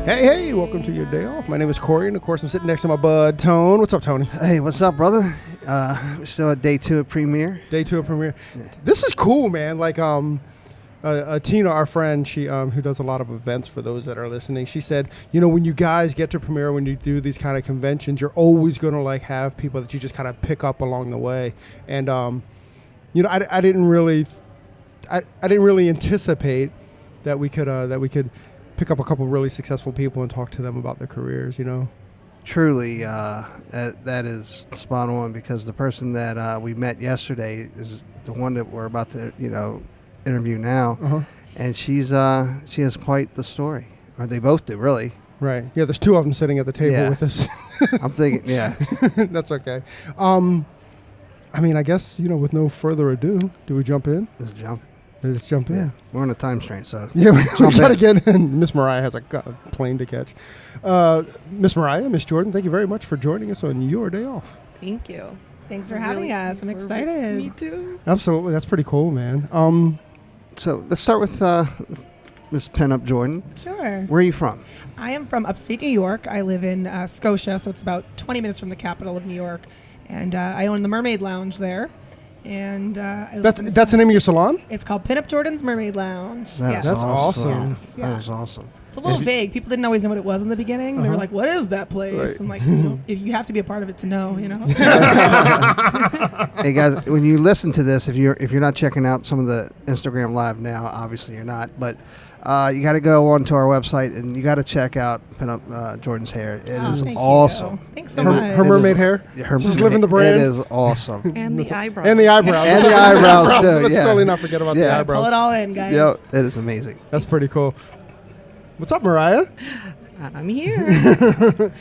Hey, welcome to your day off. My name is Corey, and of course I'm sitting next to my bud, Tone. What's up, Tony? Hey, what's up, brother? We're still at day 2 of premiere. Day 2 of premiere. Yeah. This is cool, man. Like, Tina, our friend, she who does a lot of events for those that are listening, she said, you know, when you guys get to premiere, when you do these kind of conventions, you're always going to like have people that you just kind of pick up along the way. And, you know, I didn't really anticipate that we could pick up a couple of really successful people and talk to them about their careers, you know. Truly, that is spot on, because the person that we met yesterday is the one that we're about to, interview now, and she has quite the story, or they both do, really. Right. Yeah, there's 2 of them sitting at the table with us. I'm thinking, yeah. That's okay. I mean, I guess, with no further ado, do we jump in? Let's jump. Let's jump in. We're on a time strain, so yeah, we got to get in. Miss Mireya has a plane to catch. Miss Mireya, Miss Jordan, thank you very much for joining us on your day off. Thank you. Thanks for having us. I'm excited. Me too. Absolutely. That's pretty cool, man. So let's start with Miss Pinup Jordan. Sure. Where are you from? I am from upstate New York. I live in Scotia, so it's about 20 minutes from the capital of New York. And I own the Mermaid Lounge there. And that's the name of your salon? It's called Pinup Jordan's Mermaid Lounge. That's awesome. Yes, yeah. That is awesome. It's a little vague. People didn't always know what it was in the beginning. They were like, "What is that place?" Right. I'm like, if you have to be a part of it to know, Hey guys, when you listen to this, if you're not checking out some of the Instagram Live now, obviously you're not, but you got to go onto our website and you got to check out Pinup Jordan's hair. It is awesome. You. Thanks so much. Her mermaid hair. She's living the brand. It is awesome. And the eyebrows. And the eyebrows. And the eyebrows too. Let's totally not forget about the eyebrows. Pull it all in, guys. Yep, it is amazing. That's pretty cool. What's up, Mireya? I'm here.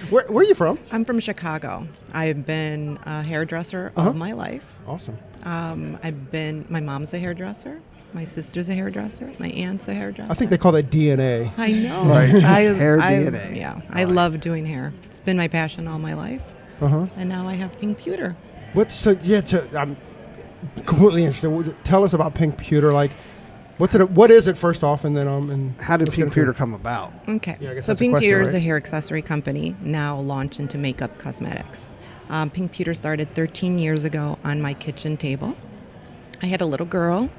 Where are you from? I'm from Chicago. I've been a hairdresser all my life. Awesome. My mom's a hairdresser. My sister's a hairdresser. My aunt's a hairdresser. I think they call that DNA. I know. Right. Hair DNA. Yeah. I love doing hair. It's been my passion all my life. And now I have Pink Pewter. I'm completely interested. Tell us about Pink Pewter. Like, what is it first off, and then and how did Pink Pewter come about? Okay. Yeah, I guess so that's Pink Pewter is right? a hair accessory company now launched into makeup cosmetics. Pink Pewter started 13 years ago on my kitchen table. I had a little girl.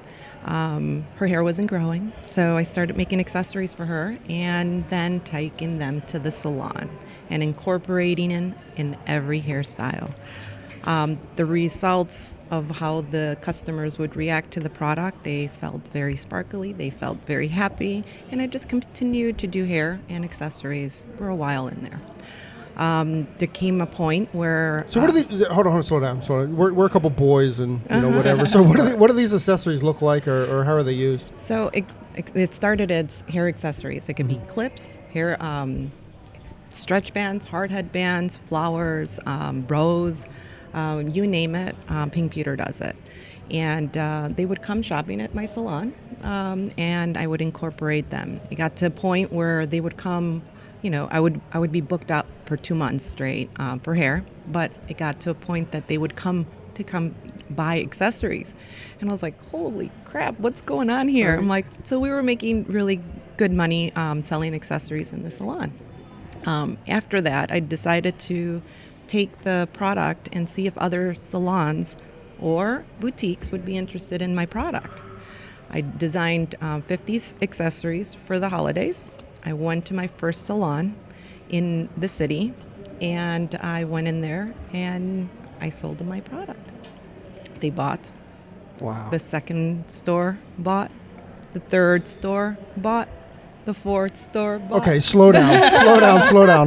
Her hair wasn't growing, so I started making accessories for her and then taking them to the salon and incorporating in every hairstyle. The results of how the customers would react to the product, they felt very sparkly, they felt very happy, and I just continued to do hair and accessories for a while in there. There came a point where... So what are these... Hold on, slow down. We're a couple boys and whatever. So what do these accessories look like, or how are they used? So it started as hair accessories. It can be clips, hair stretch bands, hard head bands, flowers, bows, you name it. Pink Pewter does it. And they would come shopping at my salon, and I would incorporate them. It got to a point where they would come... I would be booked up for 2 months straight for hair, but it got to a point that they would come buy accessories. And I was like, holy crap, what's going on here? I'm like, so we were making really good money selling accessories in the salon. After that, I decided to take the product and see if other salons or boutiques would be interested in my product. I designed 50 accessories for the holidays. I went to my first salon in the city, and I went in there and I sold them my product. They bought. Wow. The second store bought. The third store bought. The fourth store bought. Okay, slow down.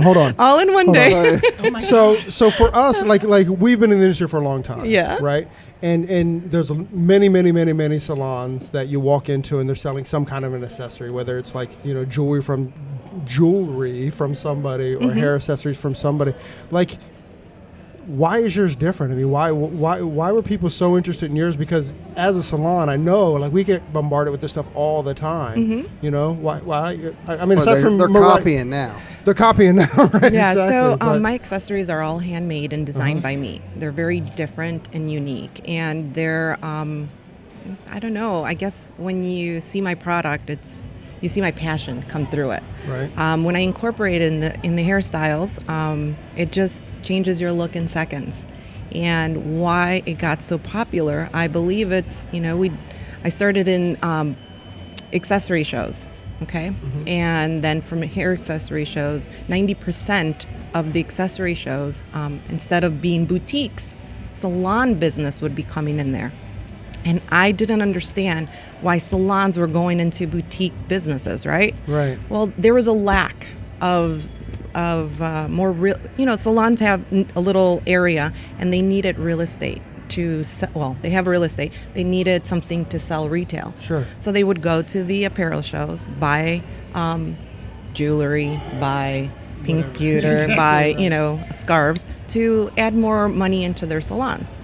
Hold on. All in one day. Oh my So for us, like we've been in the industry for a long time. Yeah. Right. And there's many salons that you walk into and they're selling some kind of an accessory, whether it's like jewelry from somebody or hair accessories from somebody. Like, why is yours different? I mean, why were people so interested in yours? Because as a salon, I know like we get bombarded with this stuff all the time. Why? I mean, aside from they're copying now. They're copying now, right? Yeah, exactly, so my accessories are all handmade and designed by me. They're very different and unique, and they're, I don't know, I guess when you see my product, you see my passion come through it. Right. When I incorporate it in the hairstyles, it just changes your look in seconds. And why it got so popular, I believe it's, I started in accessory shows, okay? And then from hair accessory shows, 90% of the accessory shows, instead of being boutiques, salon business would be coming in there. And I didn't understand why salons were going into boutique businesses, right? Right. Well, there was a lack of more real, salons have a little area and they needed real estate to sell. Well, they have real estate. They needed something to sell retail. Sure. So they would go to the apparel shows, buy jewelry, buy Pink Pewter, buy, scarves to add more money into their salons.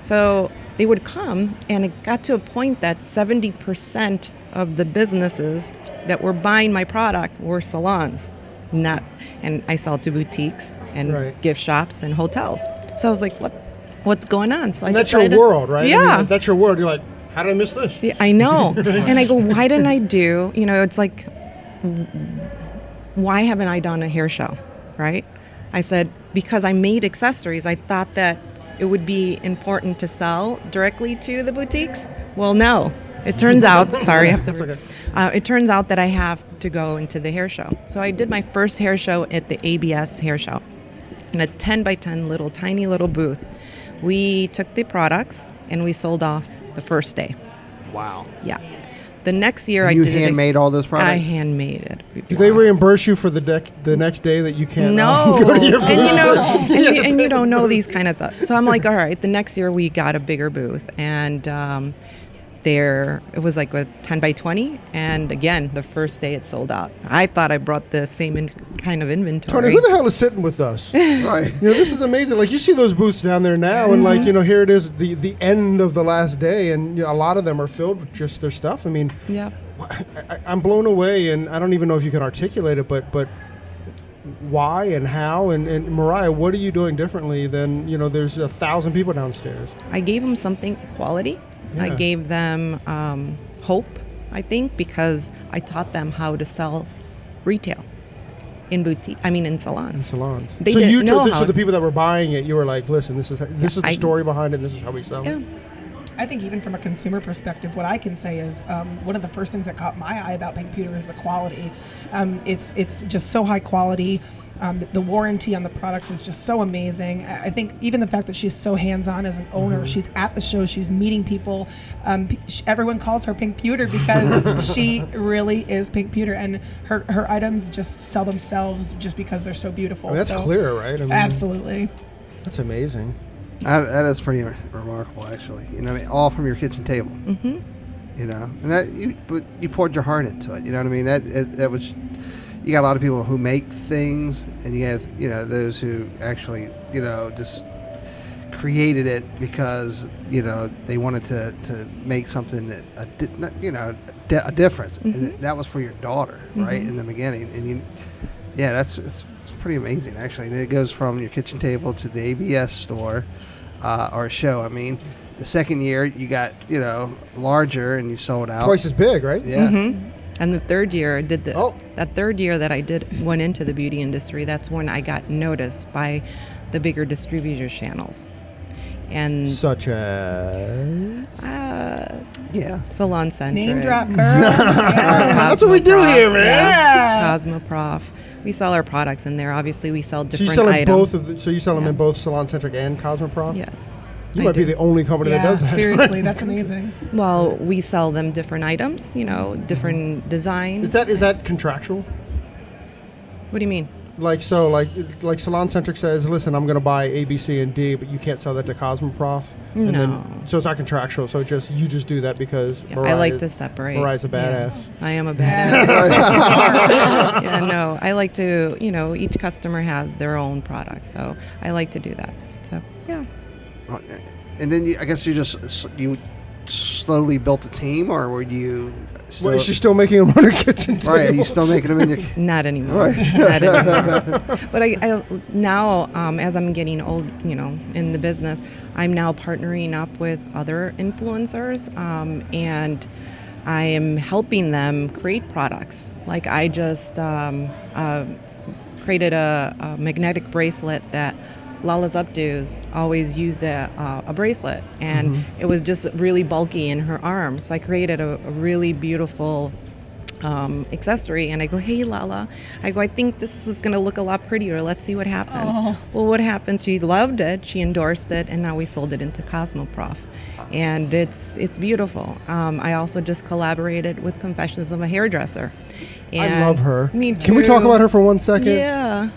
So they would come, and it got to a point that 70% of the businesses that were buying my product were salons. And I sell to boutiques and Right. gift shops and hotels. So I was like, what's going on? So And I that's decided, your world, right? Yeah. I mean, that's your world. You're like, how did I miss this? Yeah, I know. And I go, why didn't I do, it's like, why haven't I done a hair show, right? I said, because I made accessories, I thought that it would be important to sell directly to the boutiques. Well, no. It turns out, sorry, I have to, That's okay. it turns out that I have to go into the hair show. So I did my first hair show at the ABS hair show in a 10 by 10 tiny little booth. We took the products and we sold off the first day. Wow. Yeah. The next year You I did handmade all those products? I handmade it. Do they reimburse you for the next day that you can't No, go to your booth? and you don't know these kind of stuff. So I'm like, all right. The next year we got a bigger booth, and it was like a 10 by 20, and again, the first day it sold out. I thought I brought the same kind of inventory. Tony, who the hell is sitting with us? Right. This is amazing. Like, you see those booths down there now, and like, here it is, the end of the last day, and a lot of them are filled with just their stuff. I mean, Yeah. I'm blown away, and I don't even know if you can articulate it, but why and how, and Mireya, what are you doing differently than, there's 1,000 people downstairs? I gave them something quality. I Yeah. gave them hope, I think, because I taught them how to sell retail in salons. In salons. They so didn't know so how. the people that were buying it, you were like, listen, this is the I- story behind it, this is how we sell Yeah. it. I think even from a consumer perspective, what I can say is one of the first things that caught my eye about Pink Pewter is the quality. It's just so high quality. The warranty on the products is just so amazing. I think even the fact that she's so hands-on as an owner, she's at the show, she's meeting people. Everyone calls her Pink Pewter because she really is Pink Pewter, and her items just sell themselves just because they're so beautiful. I mean, that's So, clear, right? I mean, Absolutely. That's amazing. That is pretty remarkable, actually. All from your kitchen table. Mm-hmm. And but you poured your heart into it. You know what I mean? That was. You got a lot of people who make things, and you have those who actually just created it because they wanted to make something that a difference, and that was for your daughter, right, in the beginning. And it's pretty amazing, actually. And it goes from your kitchen table to the ABS store or show. I mean, the second year you got larger and you sold out Twice as big, right? Yeah. Mm-hmm. And the third year I did Oh. that third year that I went into the beauty industry, that's when I got noticed by the bigger distributor channels. And Such as... Yeah. Salon Centric. Name drop, girl. Yeah. That's what we do here, man. Yeah. Cosmoprof. We sell our products in there. Obviously, we sell So different you sell items. so you sell them Yeah. in both Salon Centric and Cosmoprof? Yes. You I might be do. the only company that does that. Seriously, that's amazing. Well, we sell them different items, different designs. Is that contractual? What do you mean? Like Salon Centric says, listen, I'm going to buy A, B, C, and D, but you can't sell that to Cosmoprof. And No. So it's not contractual. So you just do that because Yeah, I like to separate. Mariah's a badass. Yeah, I am a badass. Yeah, no, I like to, each customer has their own product, so I like to do that. So, yeah. And then I guess you slowly built a team, or were you? Well, is she still making them on her kitchen table? Right? Are you still making them in your? Not anymore. Right. Not anymore. But I now, as I'm getting old, in the business, I'm now partnering up with other influencers, and I am helping them create products. Like I just created a magnetic bracelet that Lala's Updos always used a bracelet, and it was just really bulky in her arm. So I created a really beautiful accessory, and I go, hey Lala, I think this was going to look a lot prettier. Let's see what happens. Well, what happens? She loved it. She endorsed it, and now we sold it into Cosmoprof, and it's beautiful. I also just collaborated with Confessions of a Hairdresser. I love her. Me too. Can we talk about her for 1 second? Yeah.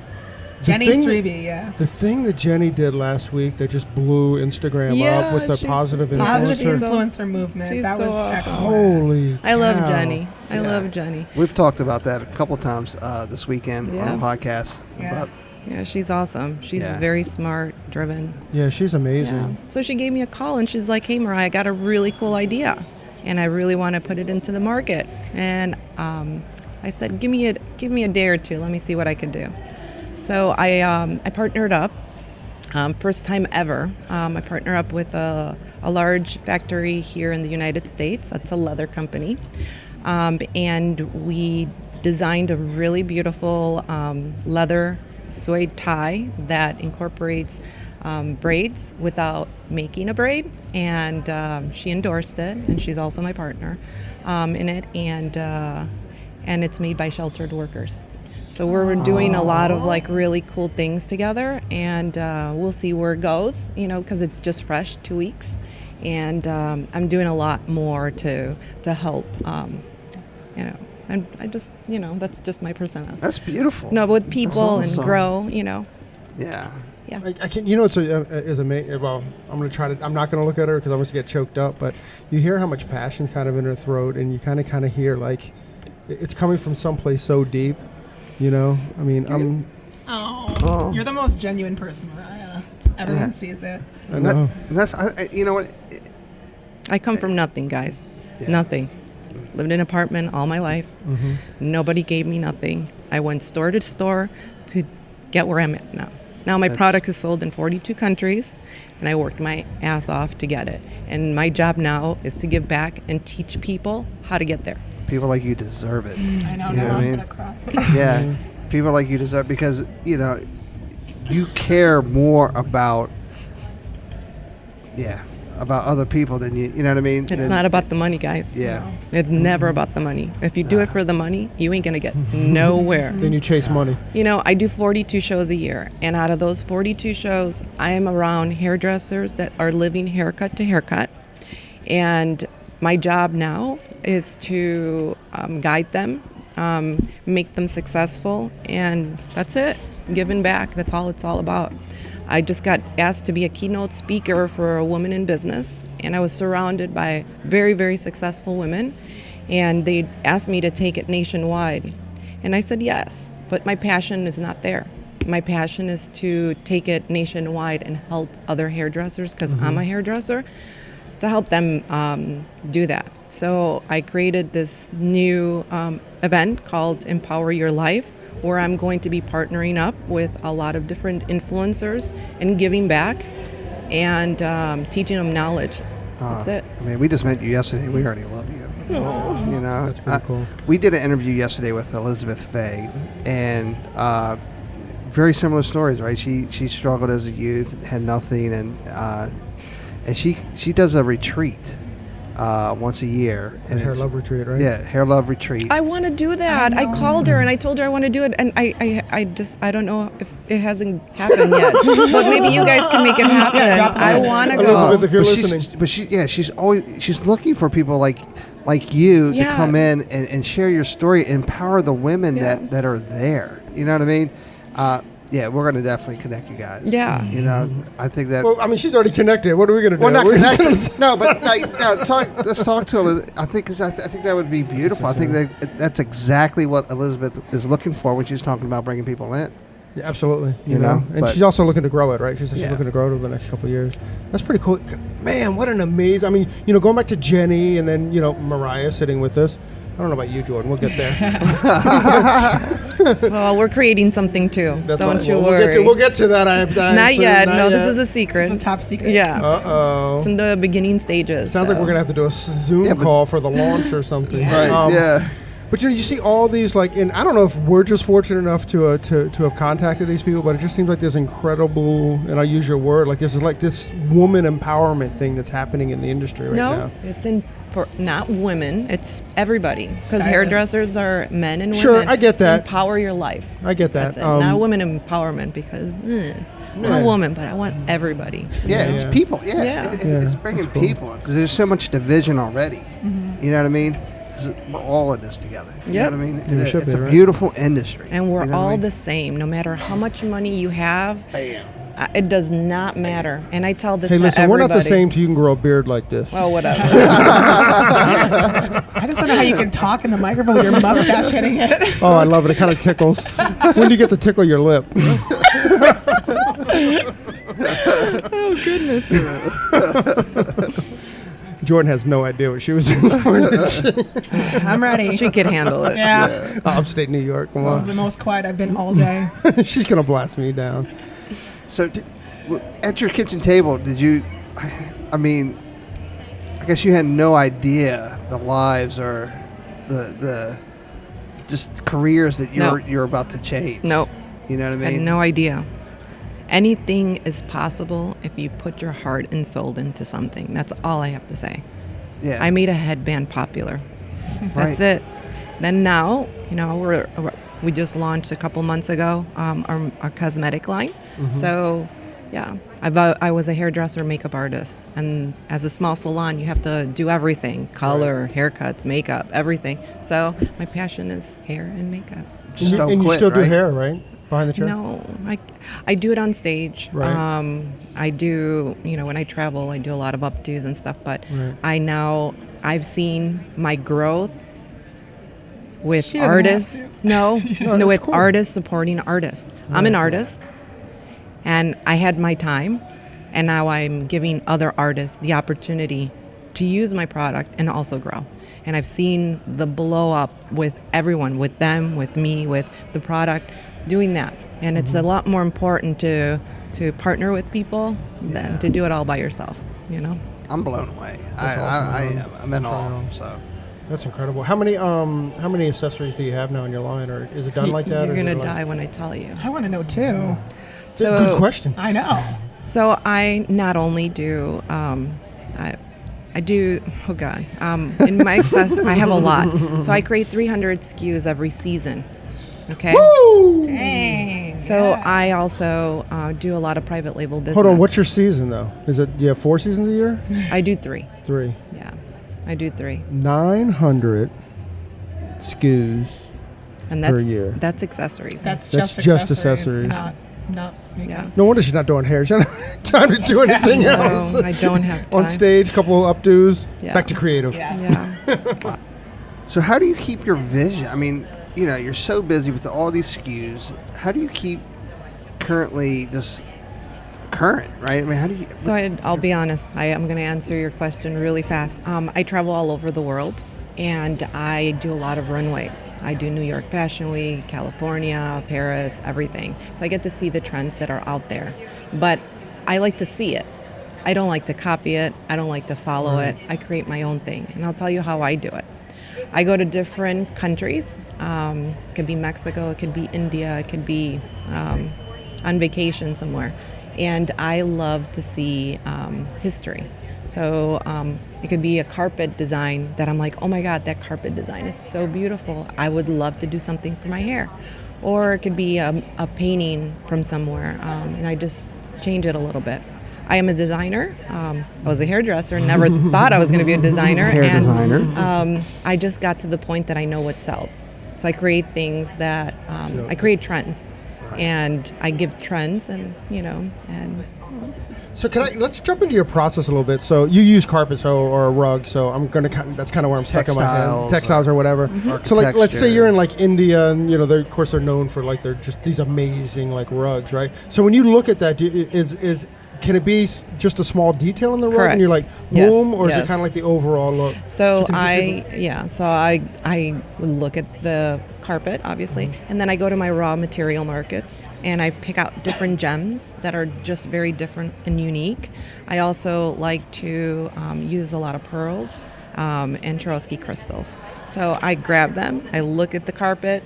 Jenny Strebe, yeah. The thing that Jenny did last week that just blew Instagram up with the positive Positive influencer. influencer movement. She's That so was awesome. excellent. Holy I love cow. Jenny. I love Jenny. We've talked about that a couple times this weekend Yeah. on the podcast. Yeah. About, Yeah, she's awesome. She's very smart, driven. Yeah, she's amazing. Yeah. So she gave me a call and she's like, hey, Mireya, I got a really cool idea and I really want to put it into the market. And I said, give me a day or two. Let me see what I can do. So I partnered up. First time ever. I partner up with a large factory here in the United States. That's a leather company. And we designed a really beautiful leather suede tie that incorporates braids without making a braid. And she endorsed it, and she's also my partner in it. And it's made by sheltered workers. So we're doing a lot of like really cool things together, and we'll see where it goes, because it's just fresh, 2 weeks. And I'm doing a lot more to help, and I just, that's just my persona. that's beautiful. No, with people That's and awesome. grow, Yeah. Yeah. I can, it's is amazing. Well, I'm gonna try to. I'm not gonna look at her because I'm gonna get choked up. But you hear how much passion's kind of in her throat, and you kind of hear like it's coming from someplace so deep. I mean, Oh, you're the most genuine person, Mireya. Everyone sees it. I know. That's you know what. I come from nothing, guys. Yeah. Nothing. Lived in an apartment all my life. Nobody gave me nothing. I went store to store to get where I'm at now. Now my product is sold in 42 countries, and I worked my ass off to get it. And my job now is to give back and teach people how to get there. People like you deserve it. I know. You Now know what I I'm mean? gonna cry. Yeah, people like you deserve because you care more about other people than you know what I mean. It's not about the money, guys. Yeah. It's never about the money. If you do it for the money, you ain't gonna get nowhere. Then you chase money. I do 42 shows a year, and out of those 42 shows, I am around hairdressers that are living haircut to haircut. And my job now is to guide them, make them successful, and that's it. Giving back, that's all it's all about. I just got asked to be a keynote speaker for a woman in business, and I was surrounded by very, very successful women, and they asked me to take it nationwide. And I said yes, but my passion is not there. My passion is to take it nationwide and help other hairdressers, because I'm a hairdresser, to help them do that. So I created this new event called Empower Your Life, where I'm going to be partnering up with a lot of different influencers and giving back and teaching them knowledge. That's it. I mean, we just met you yesterday. We already love you. That's pretty cool. We did an interview yesterday with Elizabeth Faye, and very similar stories, right? She struggled as a youth, had nothing, and she does a retreat once a year. And hair love retreat, right? Yeah, hair love retreat. I want to do that. I called her and I told her I want to do it, and I don't know if it hasn't happened yet. But maybe you guys can make it happen. I want to go. Elizabeth, if you're But listening. she's looking for people like you to Yeah. come in and share your story, empower the women that are there. You know what I mean? Yeah, we're going to definitely connect you guys. Yeah. I think that. Well, I mean, she's already connected. What are we going to do? Well, not We're just connected. gonna- No, but let's talk to her. I think that would be beautiful. I think that's exactly what Elizabeth is looking for when she's talking about bringing people in. Yeah, absolutely. You know, and but- she's also looking to grow it, right? She's Yeah. looking to grow it over the next couple of years. That's pretty cool. Man, what an amazing. I mean, going back to Jenny and then, Mireya sitting with us. don't know about you, Jordan. We'll get there. Well, we're creating something too. That's Don't fine. you Well, worry. We'll get to that. Not yet. No, this is a secret. It's a top secret. Yeah. Uh-oh. It's in the beginning stages. Sounds like we're going to have to do a Zoom call for the launch or something. Right. Yeah. But you see all these, like, and I don't know if we're just fortunate enough to have contacted these people, but it just seems like this incredible, and I'll use your word, like this is like this woman empowerment thing that's happening in the industry right now. It's for not women, it's everybody. Because Stylists. hairdressers are men and women. Sure, I get that. So empower your life. I get that. That's it. Not women empowerment because I'm a woman, but I want everybody. Yeah, it's people. Yeah, Yeah. It's bringing people because there's so much division already. You know what I mean? 'Cause we're all in this together. You know Yep. what I mean? Yeah, we should It's be, a right? beautiful industry. And we're You know what I all mean? the same, no matter how much money you have. Bam. It does not matter. And I tell this Hey, to listen, everybody. we're not the same till you can grow a beard like this. Well, whatever. I just don't know how you can talk in the microphone with your mustache hitting it. Oh, I love it. It kind of tickles. When do you get to tickle your lip? Oh, goodness. Jordan has no idea what she was in. I'm ready. She could handle it. Yeah. Upstate New York. Come on. The most quiet I've been all day. She's going to blast me down. So, at your kitchen table, did you? I mean, I guess you had no idea the lives or the just careers that you're about to change. Nope. You know what I I mean? had no idea. Anything is possible if you put your heart and soul into something. That's all I have to say. Yeah. I made a headband popular. That's Right. it. Then now, we just launched a couple months ago our cosmetic line. So, yeah, I was a hairdresser, makeup artist, and as a small salon, you have to do everything: color, haircuts, makeup, everything. So my passion is hair and makeup. Just don't and you quit, still do right? hair, right? Behind the chair? No, I do it on stage. Right. I do, when I travel, I do a lot of updos and stuff. But Right. I've seen my growth with She doesn't artists. have No, that's with cool. artists supporting artists. I'm an artist, and I had my time, and now I'm giving other artists the opportunity to use my product and also grow. And I've seen the blow up with everyone, with them, with me, with the product, doing that. And it's a lot more important to partner with people than to do it all by yourself, I'm blown away. That's I awesome, am. I'm in awe. man. So. That's incredible. How many accessories do you have now in your line, or is it done like that? You're or is gonna it like- die when I tell you. I want to know too. So Good question. I know. So I not only do, I do, oh God, in my access, I have a lot. So I create 300 SKUs every season. Okay. Dang. So yeah. I also do a lot of private label business. Hold on. What's your season though? Is it you have 4 seasons a year? I do 3. 3. Yeah, I do 3. 900 SKUs And per year. that's accessories. That's That's just just accessories, accessories. not makeup. Yeah. No wonder she's not doing hair. She doesn't have time to do anything else. No, I don't have time. On stage, couple of updos, Yeah. back to creative. Yes. Yeah. So how do you keep your vision? I mean, you're so busy with all these SKUs. How do you keep currently just current, right? I mean, how do you? So I'll be honest. I'm going to answer your question really fast. I travel all over the world, and I do a lot of runways. I do New York Fashion Week, California, Paris, everything. So I get to see the trends that are out there. But I like to see it. I don't like to copy it. I don't like to follow it. I create my own thing, and I'll tell you how I do it. I go to different countries. It could be Mexico, it could be India, it could be on vacation somewhere. And I love to see history. So it could be a carpet design that I'm like, oh my God, that carpet design is so beautiful. I would love to do something for my hair. Or it could be a painting from somewhere, and I just change it a little bit. I am a designer. I was a hairdresser, never thought I was going to be a designer. Designer. I just got to the point that I know what sells. So I create things that, I create trends. And I give trends and. So let's jump into your process a little bit. So you use carpets or a rug. So that's kind of where I'm stuck in my head. Textiles or whatever. So like, let's say you're in like India, and of course they're known for like they're just these amazing like rugs, right? So when you look at that, can it be just a small detail in the rug, Correct. and you're like, Yes, boom, or is it yes. kind of like the overall look? So can you just I look at the carpet, obviously, and then I go to my raw material markets and I pick out different gems that are just very different and unique. I also like to use a lot of pearls and Swarovski crystals. So I grab them, I look at the carpet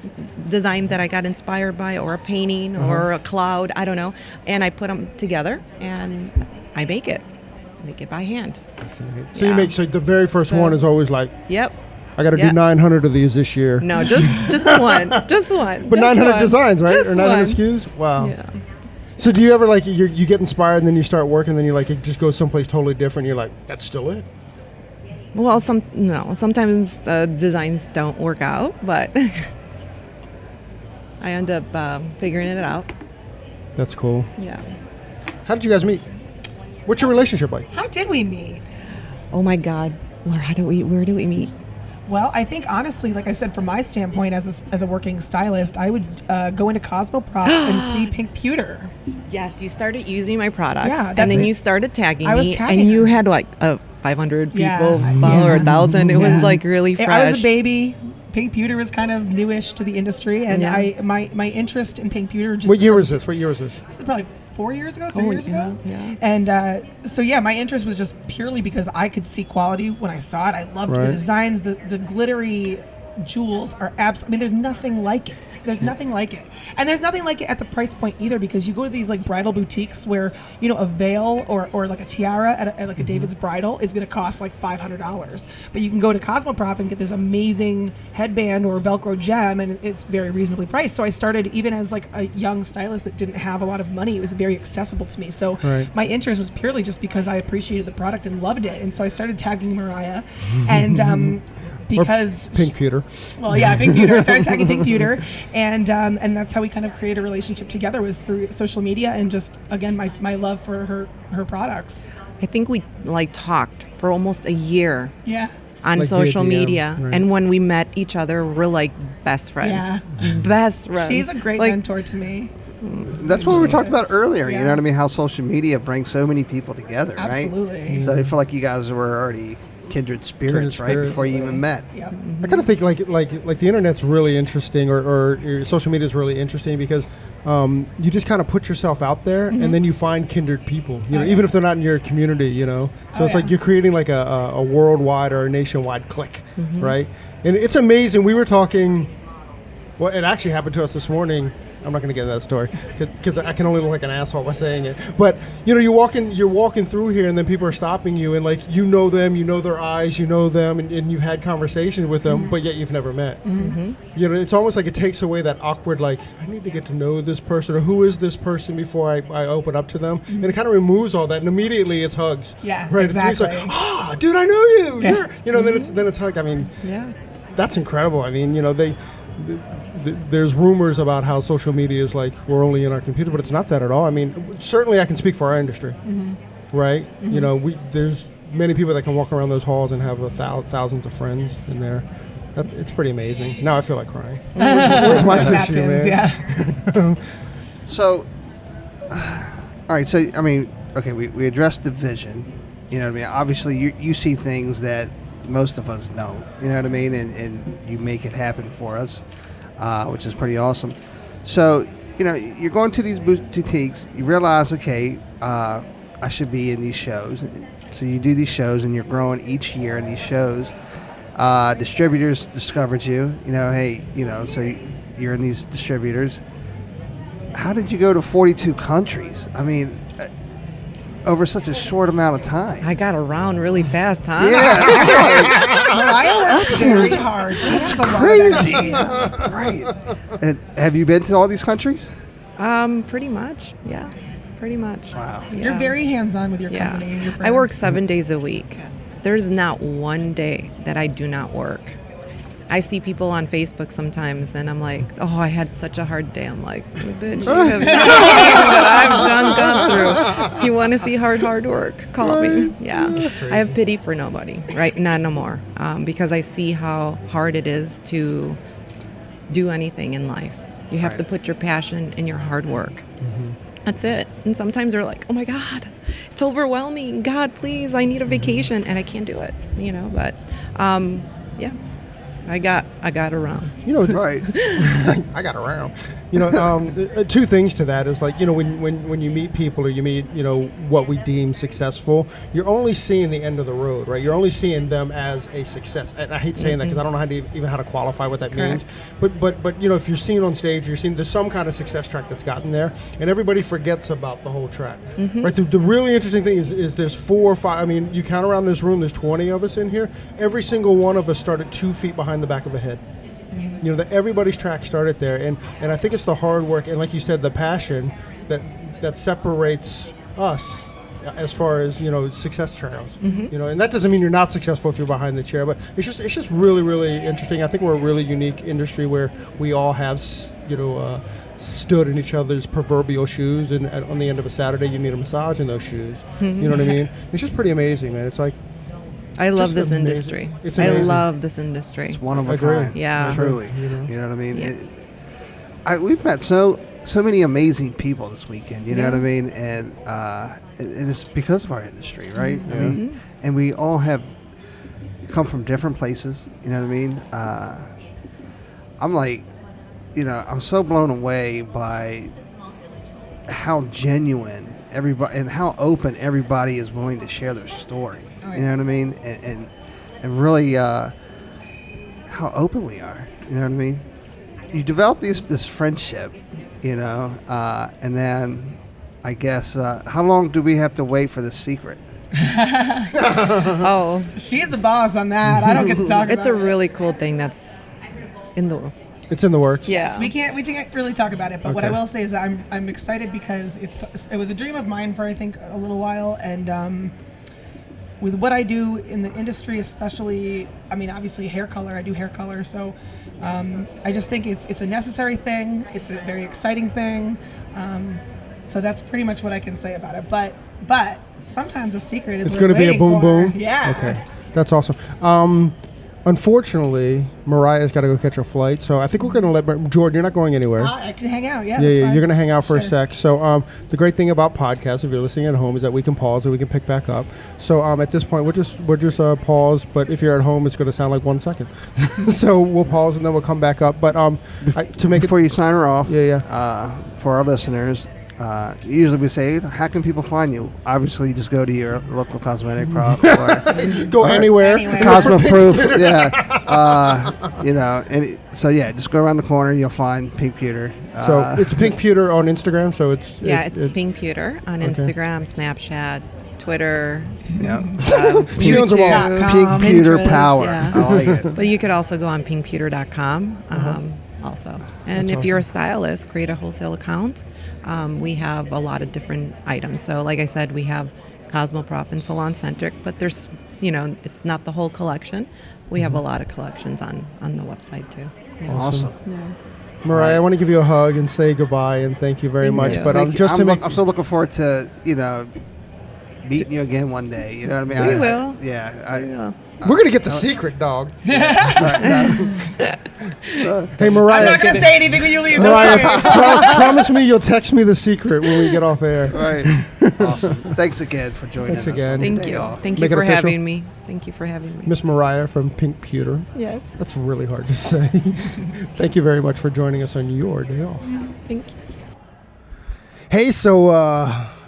design that I got inspired by, or a painting, or a cloud, I don't know, and I put them together and I make it by hand. So you make, so the very first one is always like, Yep. I got to do 900 of these this year. No, just one, just one. But just 900 one. designs, right? Just Or 900 one. SKUs? Wow. Yeah. So do you ever like, you get inspired and then you start working, and then you're like, it just goes someplace totally different. You're like, that's still it. Well, sometimes the designs don't work out, but I end up figuring it out. That's cool. Yeah. How did you guys meet? What's your relationship like? How did we meet? Oh my God, where do we meet? Well, I think honestly, like I said, from my standpoint as a working stylist, I would go into Cosmoprop and see Pink Pewter. Yes, you started using my products, Yeah, and that's then it. you started tagging I was me, tagging and you her. had like 500 people Yeah, follow, or yeah. 1,000. It was like really fresh. I was a baby. Pink Pewter was kind of newish to the industry, and Yeah. my interest in Pink Pewter just What year was this? This This is probably 4 years ago, 3 years ago. yeah. And so my interest was just purely because I could see quality when I saw it. I loved Right. the designs, the glittery jewels are absolutely. I mean, there's nothing like it. There's nothing like it, and there's nothing like it at the price point either. Because you go to these like bridal boutiques where a veil or like a tiara at like a David's bridal is going to cost like $500, but you can go to Cosmoprop and get this amazing headband or Velcro gem, and it's very reasonably priced. So I started even as like a young stylist that didn't have a lot of money. It was very accessible to me. So Right. my interest was purely just because I appreciated the product and loved it, and so I started tagging Mireya, and because Pink Pewter. well, yeah, Pink Pewter. I started tagging Pink Pewter, and that's how we kind of created a relationship together, was through social media and just again my love for her products. I think we like talked for almost a year Yeah. on Like via social DM, media, right. and when we met each other, we're like best friends. Yeah. Best friends. She's a great like, mentor to me. That's what we were talking about earlier. You Yeah. know what I mean? How social media brings so many people together, right? Absolutely. So I feel like you guys were already kindred spirits, right? spirits. Before you even met. Yep. I kind of think like the internet's really interesting, or social media is really interesting because you just kind of put yourself out there, and then you find kindred people. You know, Oh, yeah. even if they're not in your community. You know, so Oh, it's like yeah. you're creating like a worldwide or a nationwide clique, right? And it's amazing. We were talking. Well, it actually happened to us this morning. I'm not going to get into that story because I can only look like an asshole by saying it. But you're walking through here, and then people are stopping you, and like you know them, you know their eyes, you know them, and you've had conversations with them, but yet you've never met. You know, it's almost like it takes away that awkward, like I need to get to know this person, or who is this person before I open up to them, and it kind of removes all that, and immediately it's hugs. Yeah, right. exactly. It's like, dude, I know you. Yeah. Then it's hug. I mean, yeah. that's incredible. I mean, there's rumors about how social media is like we're only in our computer, but it's not that at all. I mean, certainly I can speak for our industry, right? You know, there's many people that can walk around those halls and have thousands of friends in there. It's pretty amazing. Now I feel like crying. Where's my It tissue, happens, man? yeah. So, all right. So, I mean, okay, we addressed the vision. You know what I mean? Obviously, you see things that most of us don't. You know what I mean? And you make it happen for us, which is pretty awesome. So, you know, you're going to these boutiques. You realize, okay, I should be in these shows. So you do these shows, and you're growing each year in these shows. Distributors discovered you. You know, hey, you know, so you're in these distributors. How did you go to 42 countries? I mean, over such a short amount of time. I got around really fast, huh? Yeah, Mariah works very hard. She that's has a lot of crazy. energy. Right. And have you been to all these countries? Pretty much. Yeah, pretty much. Wow. Yeah. You're very hands-on with your Yeah. company. And your I work brand. 7 days a week. There's not one day that I do not work. I see people on Facebook sometimes, and I'm like, "Oh, I had such a hard day." I'm like, "Bitch, you have no idea what I've gone through. If you want to see hard work, call me." Yeah, I have pity for nobody, right? Not no more, because I see how hard it is to do anything in life. You have to put your passion and your hard work. That's it. And sometimes they're like, oh my God, it's overwhelming. God, please, I need a vacation. And I can't do it, but yeah, I got around. Right. I got around. Two things to that is like, when you meet people or you meet, what we deem successful, you're only seeing the end of the road, right? You're only seeing them as a success. And I hate saying that because I don't know even how to qualify what that means. But if you're seen on stage, there's some kind of success track that's gotten there, and everybody forgets about the whole track, right? The really interesting thing is there's 4 or 5. I mean, you count around this room, there's 20 of us in here. Every single one of us started 2 feet behind the back of a head. That everybody's track started there, and I think it's the hard work and, like you said, the passion that separates us as far as success trails. And that doesn't mean you're not successful if you're behind the chair, but it's just really, really interesting. I think we're a really unique industry where we all have stood in each other's proverbial shoes, and on the end of a Saturday you need a massage in those shoes. You know what I mean? It's just pretty amazing, man. It's like, I love this industry. I love this industry. It's one of a kind. Yeah. Truly. You know what I mean? Yeah. We've met so many amazing people this weekend, you know what I mean? And it's because of our industry, right? I mean, and we all have come from different places, you know what I mean? I'm like, I'm so blown away by how genuine everybody and how open everybody is willing to share their story. You know what I mean? And really how open we are. You know what I mean? You develop this friendship, and then I guess how long do we have to wait for the secret? Oh, she's the boss on that. I don't get to talk about it. It's a really cool thing that's in the It's in the works. Yeah. So we can't really talk about it, but what I will say is that I'm excited because it was a dream of mine for I think a little while, and with what I do in the industry, especially, I mean, obviously hair color, I do hair color, so I just think it's a necessary thing. It's a very exciting thing. So that's pretty much what I can say about it. But sometimes a secret is it's going to be a boom boom. Yeah. Okay, that's awesome. Unfortunately, Mireya's got to go catch a flight, so I think we're going to let Jordan. You're not going anywhere. I can hang out. Yeah. Yeah, fine. you're going to hang out for a sec. So the great thing about podcasts, if you're listening at home, is that we can pause and we can pick back up. So at this point, we're just pause. But if you're at home, it's going to sound like 1 second. So we'll pause and then we'll come back up. But to make before you sign her off, for our listeners. Usually we say, how can people find you? Obviously, you just go to your local cosmetic prop or go anywhere. Cosmo Proof, and so just go around the corner, you'll find Pink Pewter. So it's Pink Pewter on Instagram. So it's Pink Pewter on Instagram, Snapchat, Twitter. She owns them all. Pink Pewter Power. Yeah. I like it. But you could also go on pinkpewter.com. Also, and if you're a stylist, create a wholesale account. We have a lot of different items. So like I said, we have Cosmoprof and Salon Centric, but there's, it's not the whole collection. We have a lot of collections on the website too. Yeah. Awesome. Yeah. Mireya, I want to give you a hug and say goodbye and thank you very much. you. But I'm so looking forward to, meeting you again one day. You know what I mean? We will. We're going to get the secret, dog. Hey, Mireya. I'm not going to say anything when you leave. Mireya, promise me you'll text me the secret when we get off air. Right. Awesome. Thanks again for joining us. Thank you. Thank you for having me. Thank you for having me. Miss Mireya from Pink Pewter. Yes. That's really hard to say. Thank you very much for joining us on your day off. Thank you. Hey, so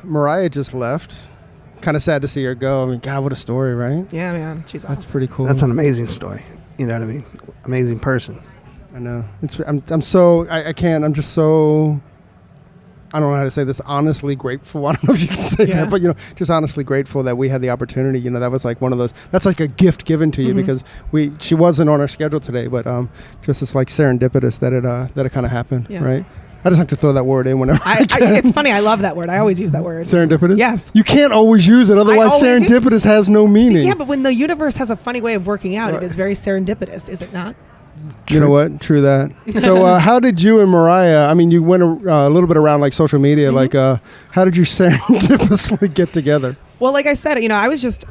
Mireya just left. Kind of sad to see her go. I mean, God, what a story, right? Yeah, man. She's awesome. That's pretty cool. That's an amazing story. You know what I mean? Amazing person. I know. I'm so, I can't, I'm just so, I don't know how to say this, honestly grateful. I don't know if you can say that, but, just honestly grateful that we had the opportunity. That was like one of those, that's like a gift given to you because she wasn't on our schedule today, but just it's like serendipitous that it kind of happened, right? I just like to throw that word in whenever I can. It's funny. I love that word. I always use that word. Serendipitous? Yes. You can't always use it. Otherwise, serendipitous has no meaning. Yeah, but when the universe has a funny way of working out, it is very serendipitous, is it not? You know what? True that. So how did you and Mireya, I mean, you went a little bit around like social media, like how did you serendipitously get together? Well, like I said, I was just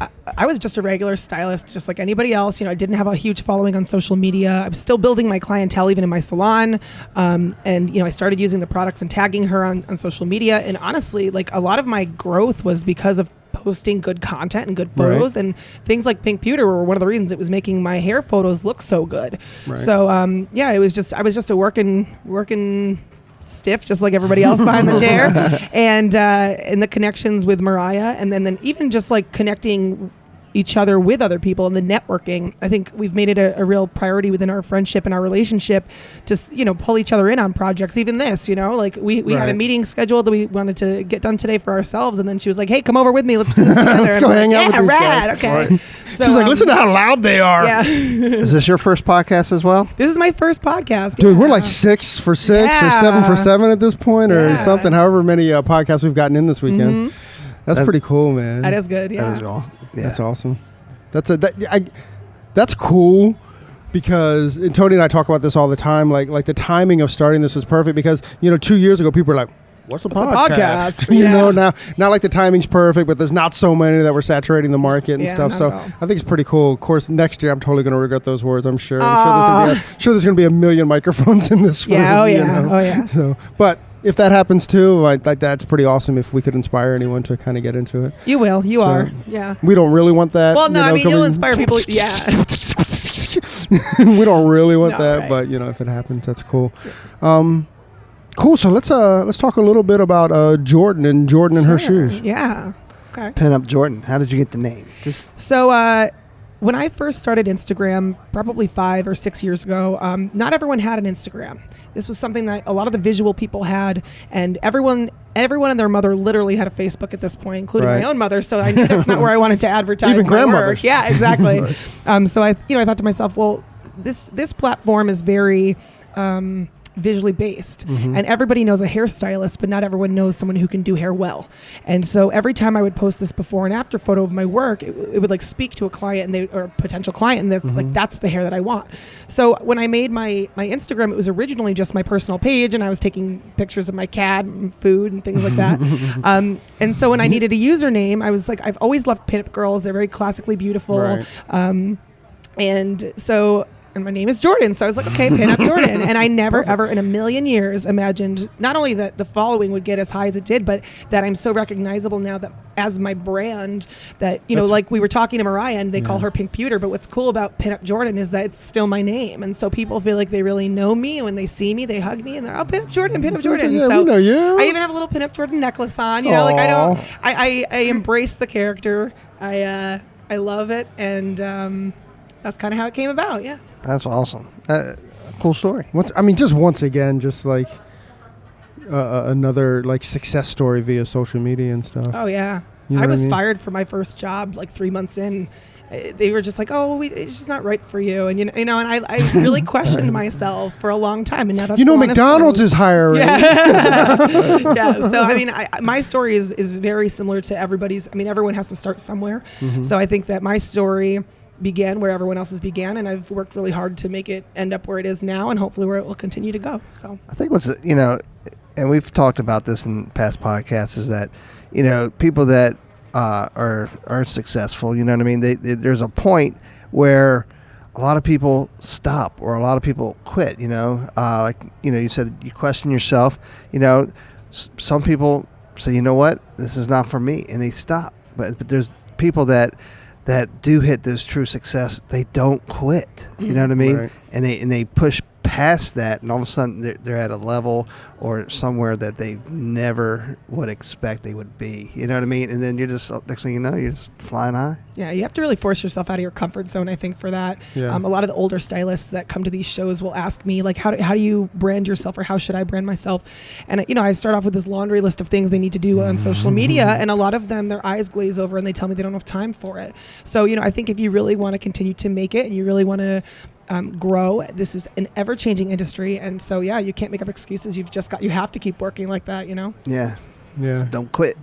a regular stylist, just like anybody else. I didn't have a huge following on social media. I'm still building my clientele even in my salon. And, I started using the products and tagging her on social media. And honestly, like a lot of my growth was because of posting good content and good photos, and things like Pink Pewter were one of the reasons it was making my hair photos look so good. Right. So, I was just a working stiff, just like everybody else behind the chair, and the connections with Mireya, and then even just like connecting each other with other people and the networking. I think we've made it a real priority within our friendship and our relationship to pull each other in on projects. Even this, like we had a meeting scheduled that we wanted to get done today for ourselves, and then she was like, "Hey, come over with me. Let's do this together." Let's go hang out with these rad. guys. Okay. Right. So, she's like, "Listen to how loud they are." Yeah. Is this your first podcast as well? This is my first podcast. Dude, we're like 6 for 6 or 7 for 7 at this point, or something. However many podcasts we've gotten in this weekend. Mm-hmm. That's pretty cool, man. That is good. Yeah. That is awesome. Yeah. That's awesome. That's cool, because and Tony and I talk about this all the time. Like the timing of starting this was perfect, because 2 years ago people were like, "What's a podcast?" Now like the timing's perfect, but there's not so many that were saturating the market and stuff. So I think it's pretty cool. Of course, next year I'm totally going to regret those words. I'm sure. I'm sure there's going to be a million microphones in this room. Yeah. Oh yeah. So, but if that happens too, like that's pretty awesome. If we could inspire anyone to kind of get into it, you will. You are. Yeah. We don't really want that. Well, no, I mean you'll inspire people. Yeah. We don't really want that, right. But if it happens, that's cool. Cool. So let's talk a little bit about Jordan and her shoes. Yeah. Okay. Pin Up Jordan. How did you get the name? So when I first started Instagram, probably 5 or 6 years ago, not everyone had an Instagram. This was something that a lot of the visual people had, and everyone and their mother literally had a Facebook at this point, including my own mother. So I knew that's not where I wanted to advertise. Even my grandmothers. work. Yeah, exactly. Right. So I thought to myself, well, this platform is very visually based, and everybody knows a hairstylist, but not everyone knows someone who can do hair well. And so every time I would post this before and after photo of my work, it would like speak to a client or a potential client, and that's like, that's the hair that I want. So when I made my Instagram, it was originally just my personal page, and I was taking pictures of my cat and food and things like that. And so when I needed a username, I was like, I've always loved pinup girls. They're very classically beautiful. Right. And my name is Jordan. So I was like, okay, Pin Up Jordan. And I never, ever in a million years imagined not only that the following would get as high as it did, but that I'm so recognizable now that as my brand that, like we were talking to Mireya, and they call her Pink Pewter. But what's cool about Pin Up Jordan is that it's still my name. And so people feel like they really know me. And when they see me, they hug me and they're, "Oh, Pin Up Jordan, Pin Up Jordan." Yeah, so we know you. I even have a little Pin Up Jordan necklace on. I embrace the character. I love it. And that's kind of how it came about. Yeah. That's awesome. Cool story. Just once again, just like another like success story via social media and stuff. Oh yeah, I was fired for my first job like 3 months in. They were just like, "Oh, it's just not right for you," and and I really questioned myself for a long time. And now that's McDonald's is hiring. Yeah. Yeah. So my story is very similar to everybody's. Everyone has to start somewhere. So I think that my story began where everyone else's began, and I've worked really hard to make it end up where it is now, and hopefully where it will continue to go. So I think and we've talked about this in past podcasts, is that people that are successful, there's a point where a lot of people stop, or a lot of people quit. You said you question yourself. Some people say, "You know what, this is not for me," and they stop. But there's people that do hit this true success. They don't quit. You know what I mean? Right. And they push past that, and all of a sudden they're at a level or somewhere that they never would expect they would be. You know what I mean? And then you're just, next thing you know, you're just flying high. Yeah, you have to really force yourself out of your comfort zone, I think, for that. Yeah. A lot of the older stylists that come to these shows will ask me, like, how do you brand yourself, or how should I brand myself? And, I start off with this laundry list of things they need to do on social media, and a lot of them, their eyes glaze over and they tell me they don't have time for it. So, I think if you really want to continue to make it and you really want to grow, this is an ever-changing industry, and so you can't make up excuses. You have to keep working like that. Yeah Don't quit.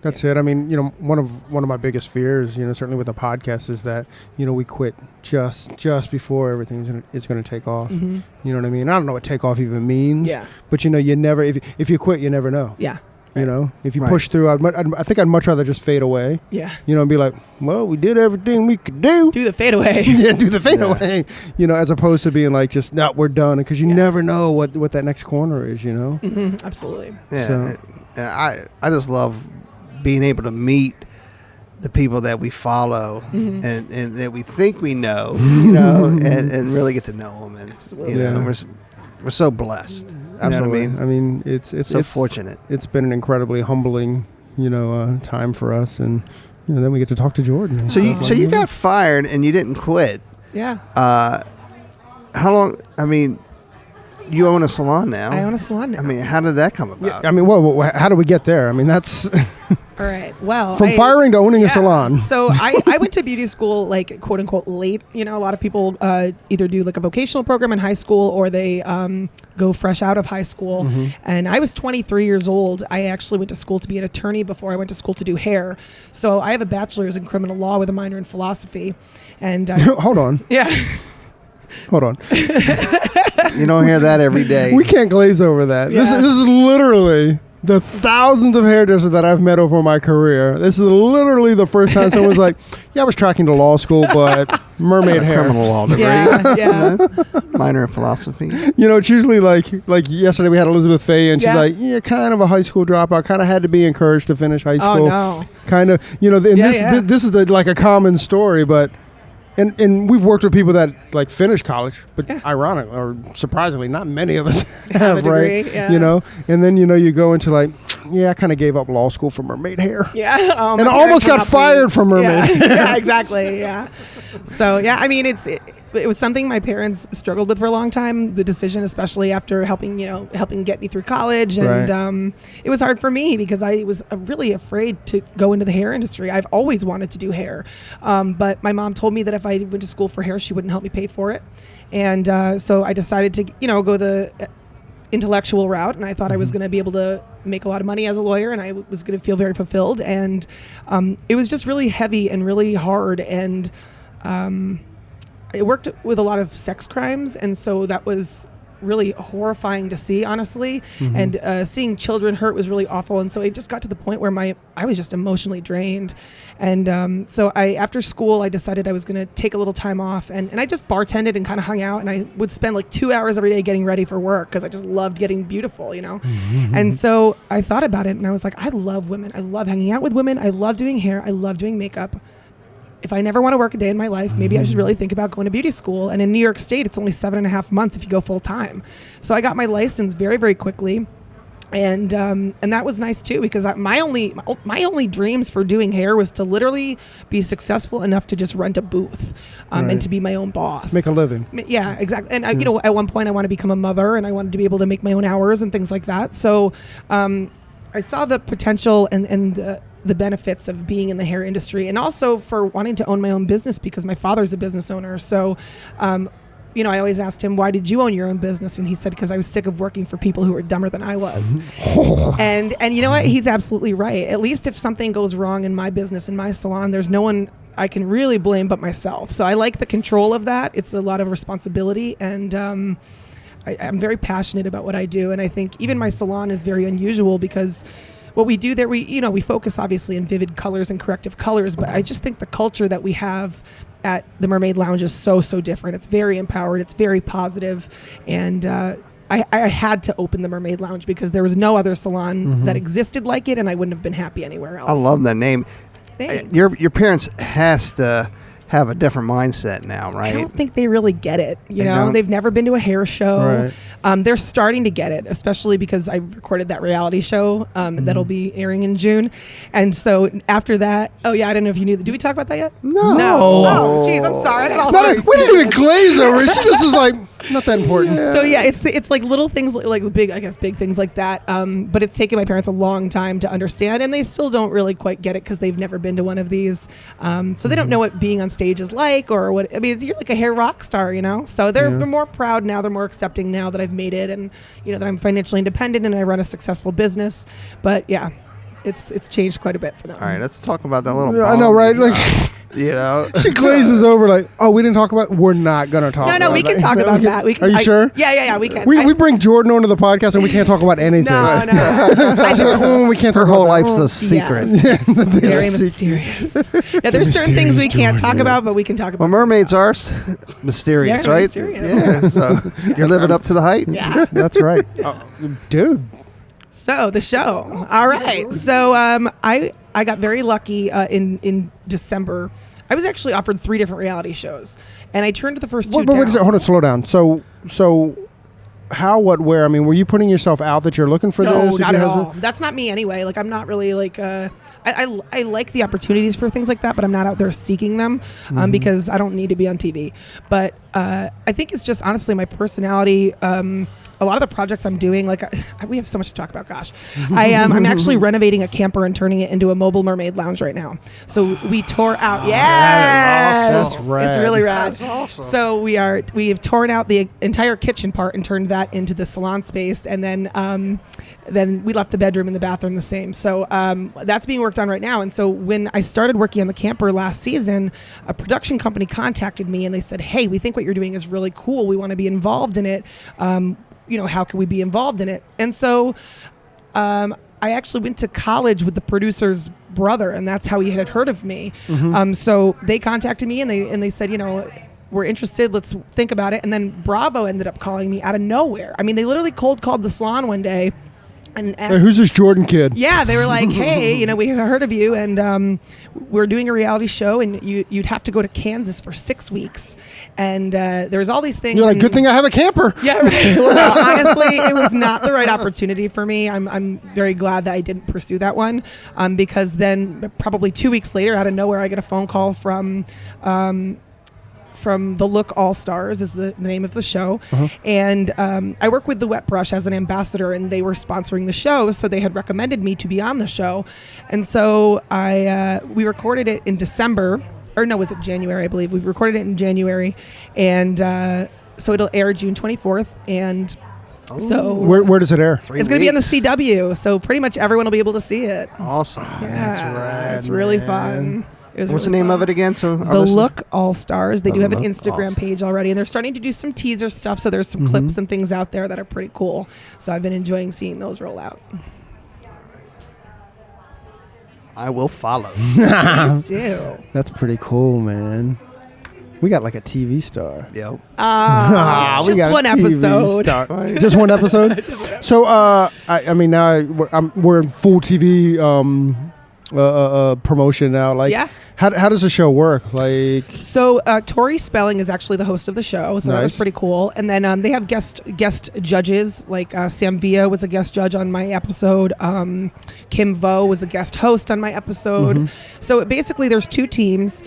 That's it. One of my biggest fears, certainly with the podcast, is that we quit just before everything is going to take off. You know what I mean? I don't know what take off even means. Yeah. But you never, if you quit, you never know. Yeah. You know, if you Right. push through, I think I'd much rather just fade away. Yeah. You know, and be like, well, we did everything we could do. Do the fadeaway. Yeah, do the fade away. You know, as opposed to being like, just, no, we're done. Because you never know what that next corner is, you know? Mm-hmm, absolutely. Yeah, So- I just love being able to meet the people that we follow and that we think we know, you know, and really get to know them. And Absolutely. you know, Yeah. we're so blessed. Absolutely. You know what I mean? It's So fortunate. It's been an incredibly humbling, you know, time for us. And you know, then we get to talk to Jordan. and So you stuff so like you that. got fired and you didn't quit. Yeah. How long? I mean, you own a salon now. I own a salon now. I mean, how did that come about? I mean, how do we get there? I mean, that's All right. Well, from firing to owning a yeah. salon. So I went to beauty school, like, quote unquote, late. You know, a lot of people either do like a vocational program in high school or they go fresh out of high school. And I was 23 years old. I actually went to school to be an attorney before I went to school to do hair. So I have a bachelor's in criminal law with a minor in philosophy. And Hold on. yeah. Hold on. You don't hear that every day. We can't glaze over that. Yeah. This is literally the thousands of hairdressers that I've met over my career. This is literally the first time someone's like, yeah, I was tracking to law school, but mermaid hair. Criminal law degree. Yeah. Minor in philosophy. You know, it's usually like yesterday we had Elizabeth Faye, and she's Yeah. like, yeah, kind of a high school dropout. Kind of had to be encouraged to finish high school. Oh, no. Kind of, you know, and Yeah, this yeah. this is like a common story, but. And we've worked with people that like finished college, but ironic or surprisingly, not many of us have, a right? degree, yeah. You know, and then you know you go into like, yeah, I kind of gave up law school for mermaid hair, Yeah. and I almost got fired from mermaid Yeah, hair. yeah, exactly. Yeah. So yeah, I mean, it was something my parents struggled with for a long time. The decision, especially after helping get me through college, and Right. it was hard for me because I was really afraid to go into the hair industry. I've always wanted to do hair, but my mom told me that if I went to school for hair, she wouldn't help me pay for it, and so I decided to go the intellectual route, and I thought I was going to be able to make a lot of money as a lawyer, and I was going to feel very fulfilled, and it was just really heavy and really hard, and I worked with a lot of sex crimes, and so that was really horrifying to see, honestly. And seeing children hurt was really awful. And so it just got to the point where I was just emotionally drained. And so after school, I decided I was going to take a little time off. And I just bartended and kind of hung out. And I would spend like 2 hours every day getting ready for work because I just loved getting beautiful, you know. And so I thought about it, and I was like, I love women. I love hanging out with women. I love doing hair. I love doing makeup. If I never want to work a day in my life, maybe I should really think about going to beauty school. And in New York State, it's only 7.5 months if you go full time. So I got my license very, very quickly. And that was nice too, because my only dreams for doing hair was to literally be successful enough to just rent a booth Right. and to be my own boss. Make a living. Yeah, exactly. And you know, at one point I want to become a mother, and I wanted to be able to make my own hours and things like that. So I saw the potential and the benefits of being in the hair industry, and also for wanting to own my own business because my father's a business owner. So, you know, I always asked him, why did you own your own business? And he said, because I was sick of working for people who were dumber than I was. And you know what? He's absolutely right. At least if something goes wrong in my business, in my salon, there's no one I can really blame but myself. So I like the control of that. It's a lot of responsibility, and I'm very passionate about what I do. And I think even my salon is very unusual because what we do there, we focus obviously in vivid colors and corrective colors, but I just think the culture that we have at the Mermaid Lounge is so different. It's very empowered. It's very positive. And I had to open the Mermaid Lounge because there was no other salon that existed like it, and I wouldn't have been happy anywhere else. I love that name. Thanks. Your parents has to have a different mindset now, right? I don't think they really get it. They don't? They've never been to a hair show. Right. They're starting to get it, especially because I recorded that reality show that'll be airing in June. And so after that, oh yeah, I don't know if you knew. Did we talk about that yet? No. Oh, geez, I'm sorry. We didn't even glaze over it. She just is like, not that important. So yeah, it's like little things like big things like that. But it's taken my parents a long time to understand, and they still don't really quite get it because they've never been to one of these. So they don't know what being on stage is like, or what. I mean, you're like a hair rock star, you know. So they're more proud now. They're more accepting now that I've made it, and that I'm financially independent and I run a successful business. But yeah. it's changed quite a bit for them. All right, let's talk about that little. I know, bomb right? you Like dropped, you know, she glazes over like, oh, we didn't talk about. We're not gonna talk. No, about we can that. talk about that. We can, Are you sure? Yeah, we can. We bring Jordan onto the podcast and we can't talk about anything. No. We can't her talk whole about life's that. a secret. Yes. The big Very secret. mysterious. Now, there's certain things we can't talk about, but we can talk about. Well, mermaids are mysterious, Yeah, right? mysterious. Yeah. So you're living up to the hype. Yeah. That's right, dude. So the show. All right. So I got very lucky in December. I was actually offered 3 different reality shows, and I turned to the first 2 But wait a down. second, hold on, slow down. So, how, what, where? I mean, were you putting yourself out that you're looking for this? No, Did not you at have all. That's not me anyway. Like, I'm not really like. I like the opportunities for things like that, but I'm not out there seeking them because I don't need to be on TV. But I think it's just honestly my personality. A lot of the projects I'm doing, like we have so much to talk about. Gosh, I'm actually renovating a camper and turning it into a mobile mermaid lounge right now. So we tore out. Yes, That's rad. it's really rad. That's awesome. So we have torn out the entire kitchen part and turned that into the salon space, and then we left the bedroom and the bathroom the same. So that's being worked on right now. And so when I started working on the camper last season, a production company contacted me and they said, "Hey, we think what you're doing is really cool. We want to be involved in it. How can we be involved in it?" And so I actually went to college with the producer's brother, and that's how he had heard of me. So they contacted me and they said, we're interested. Let's think about it. And then Bravo ended up calling me out of nowhere. I mean, they literally cold called the salon one day and asked, Hey, who's this Jordan kid? yeah, they were like, "Hey, we heard of you, and we're doing a reality show, and you'd have to go to Kansas for 6 weeks." And there was all these things. You're like, good thing I have a camper. Yeah, right. Well, no, honestly, it was not the right opportunity for me. I'm very glad that I didn't pursue that one, because then probably 2 weeks later, out of nowhere, I get a phone call from The Look All Stars is the name of the show. And I work with the Wet Brush as an ambassador, and they were sponsoring the show, so they had recommended me to be on the show. And so we recorded it in December, or no, was it January, I believe. We recorded it in January, and so it'll air June 24th, and so Where does it air? 3 it's going to be on the weeks. CW, so pretty much everyone will be able to see it. Awesome. Yeah, rad, it's really man. fun. It was What's the really name fun. of it again? So The Look All Stars. They The do have an Look Instagram All page already, and they're starting to do some teaser stuff. So there's some clips and things out there that are pretty cool. So I've been enjoying seeing those roll out. I will follow. Please do. That's pretty cool, man. We got like a TV star. Yep. We Just got a one TV episode. star. Just one episode. So, I mean, now we're in full TV promotion now. Like, Yeah. How does the show work? Like, So Tori Spelling is actually the host of the show, so that was Nice. pretty cool. And then they have guest judges, like Sam Villa was a guest judge on my episode. Kim Vo was a guest host on my episode. So basically, there's 2 teams.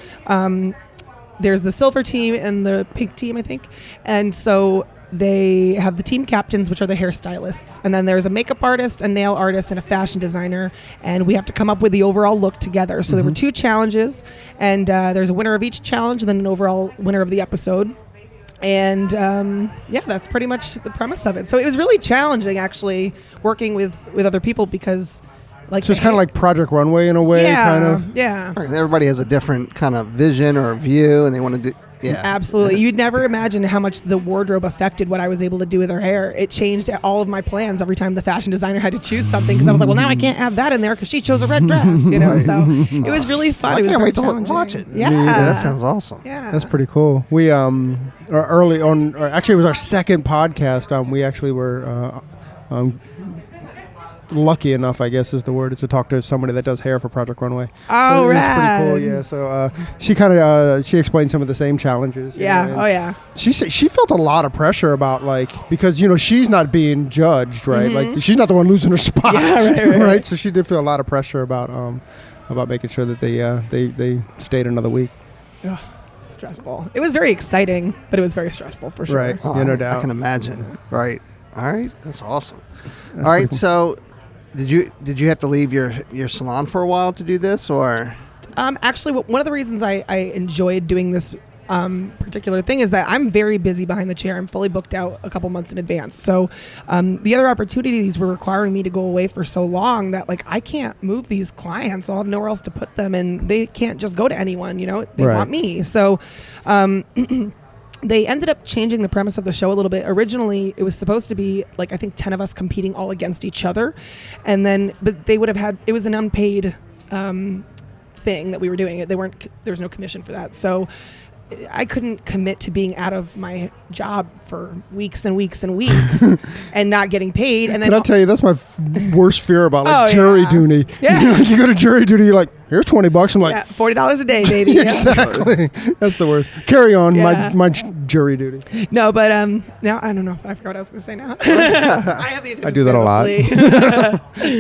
There's the silver team and the pink team, I think. And so they have the team captains, which are the hairstylists. And then there's a makeup artist, a nail artist, and a fashion designer. And we have to come up with the overall look together. So there were 2 challenges. And there's a winner of each challenge and then an overall winner of the episode. And that's pretty much the premise of it. So it was really challenging, actually, working with other people because... so it's kind of like Project Runway in a way, kind of. Yeah. Everybody has a different kind of vision or view, and they want to do. Yeah. Absolutely. You'd never imagine how much the wardrobe affected what I was able to do with her hair. It changed all of my plans every time the fashion designer had to choose something because I was like, well, now I can't have that in there because she chose a red dress, So it was really fun. I It was can't very wait to challenging. watch it. Yeah. That sounds awesome. Yeah. That's pretty cool. We early on, actually, it was our second podcast. We actually were lucky enough, I guess is the word, is to talk to somebody that does hair for Project Runway. Oh, so it was rad. pretty cool. Yeah. So she kind of she explained some of the same challenges. you Yeah. know, and Oh, yeah. She said she felt a lot of pressure about because she's not being judged, right? Like she's not the one losing her spot, Yeah, right. So she did feel a lot of pressure about making sure that they stayed another week. Ugh, stressful. It was very exciting, but it was very stressful for sure. Right. Oh, Yeah, no I doubt. can imagine. Right. All right. That's awesome. All right. So, did you have to leave your salon for a while to do this, or? Actually, one of the reasons I enjoyed doing this particular thing is that I'm very busy behind the chair. I'm fully booked out a couple months in advance. So the other opportunities were requiring me to go away for so long that like I can't move these clients. I'll have nowhere else to put them, and they can't just go to anyone. They want me. So they ended up changing the premise of the show a little bit. Originally, it was supposed to be like I think 10 of us competing all against each other, and then but they would have had it was an unpaid thing that we were doing. There was no commission for that. So I couldn't commit to being out of my job for weeks and weeks and weeks and not getting paid. And then can I tell you, that's my worst fear about jury duty. Yeah. You go to jury duty, you're like, here's $20. I'm like, $40 a day, baby. Exactly. That's the worst. Carry on my jury duty. No, but now I don't know. I forgot what I was going to say now. I have the attention I do that a lot.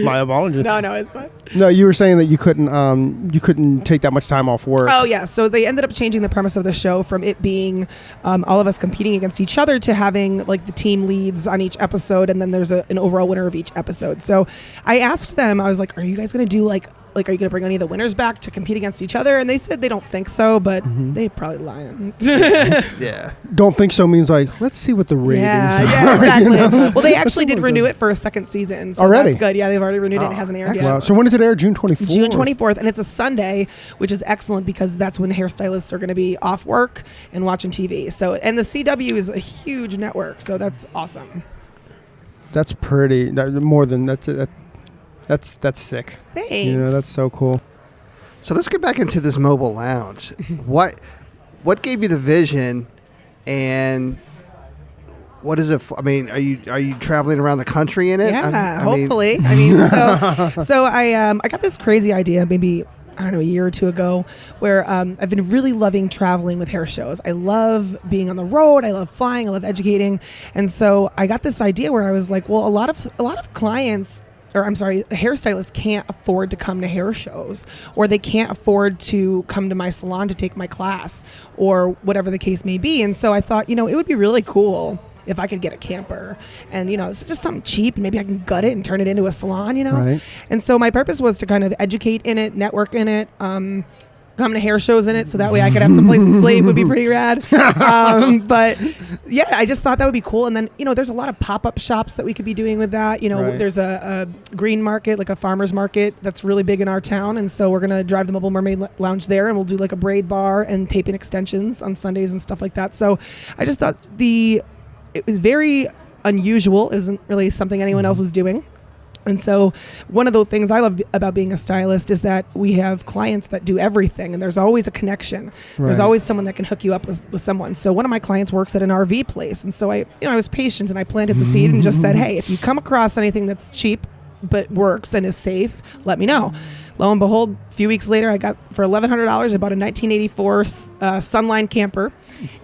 My apologies. No, it's fine. No, you were saying that you couldn't take that much time off work. Oh yeah, so they ended up changing the premise of the show from it being all of us competing against each other to having like the team leads on each episode, and then there's an overall winner of each episode. So I asked them, I was like, are you guys going to do like are you going to bring any of the winners back to compete against each other? And they said they don't think so, but they probably lying. Yeah. Don't think so means like, let's see what the ratings are. Yeah, exactly. Well, they actually did renew it for a second season. So already? That's good. Yeah, they've already renewed it. It hasn't aired yet. Wow. So when does it air? June 24th? June 24th. And it's a Sunday, which is excellent because that's when hairstylists are going to be off work and watching TV. So, and the CW is a huge network. So that's awesome. That's pretty. More than that's sick. Thanks. That's so cool. So let's get back into this mobile lounge. What gave you the vision, and what is it for? I mean, are you traveling around the country in it? Yeah, hopefully. So I got this crazy idea maybe I don't know, a year or two ago, where I've been really loving traveling with hair shows. I love being on the road. I love flying. I love educating. And so I got this idea where I was like, well, a lot of clients, or I'm sorry, hairstylists can't afford to come to hair shows, or they can't afford to come to my salon to take my class, or whatever the case may be. And so I thought, it would be really cool if I could get a camper and, it's just something cheap and maybe I can gut it and turn it into a salon, Right. And so my purpose was to kind of educate in it, network in it, come to hair shows in it, so that way I could have some place to sleep would be pretty rad. But yeah, I just thought that would be cool. And then, there's a lot of pop-up shops that we could be doing with that. Right. There's a green market, like a farmer's market that's really big in our town. And so we're going to drive the Mobile Mermaid Lounge there, and we'll do like a braid bar and tape-in extensions on Sundays and stuff like that. So I just thought it was very unusual. It wasn't really something anyone else was doing. And so one of the things I love about being a stylist is that we have clients that do everything, and there's always a connection. Right. There's always someone that can hook you up with someone. So one of my clients works at an RV place. And so I was patient, and I planted the seed and just said, hey, if you come across anything that's cheap but works and is safe, let me know. Lo and behold, a few weeks later, I got for $1,100, I bought a 1984 Sunline camper.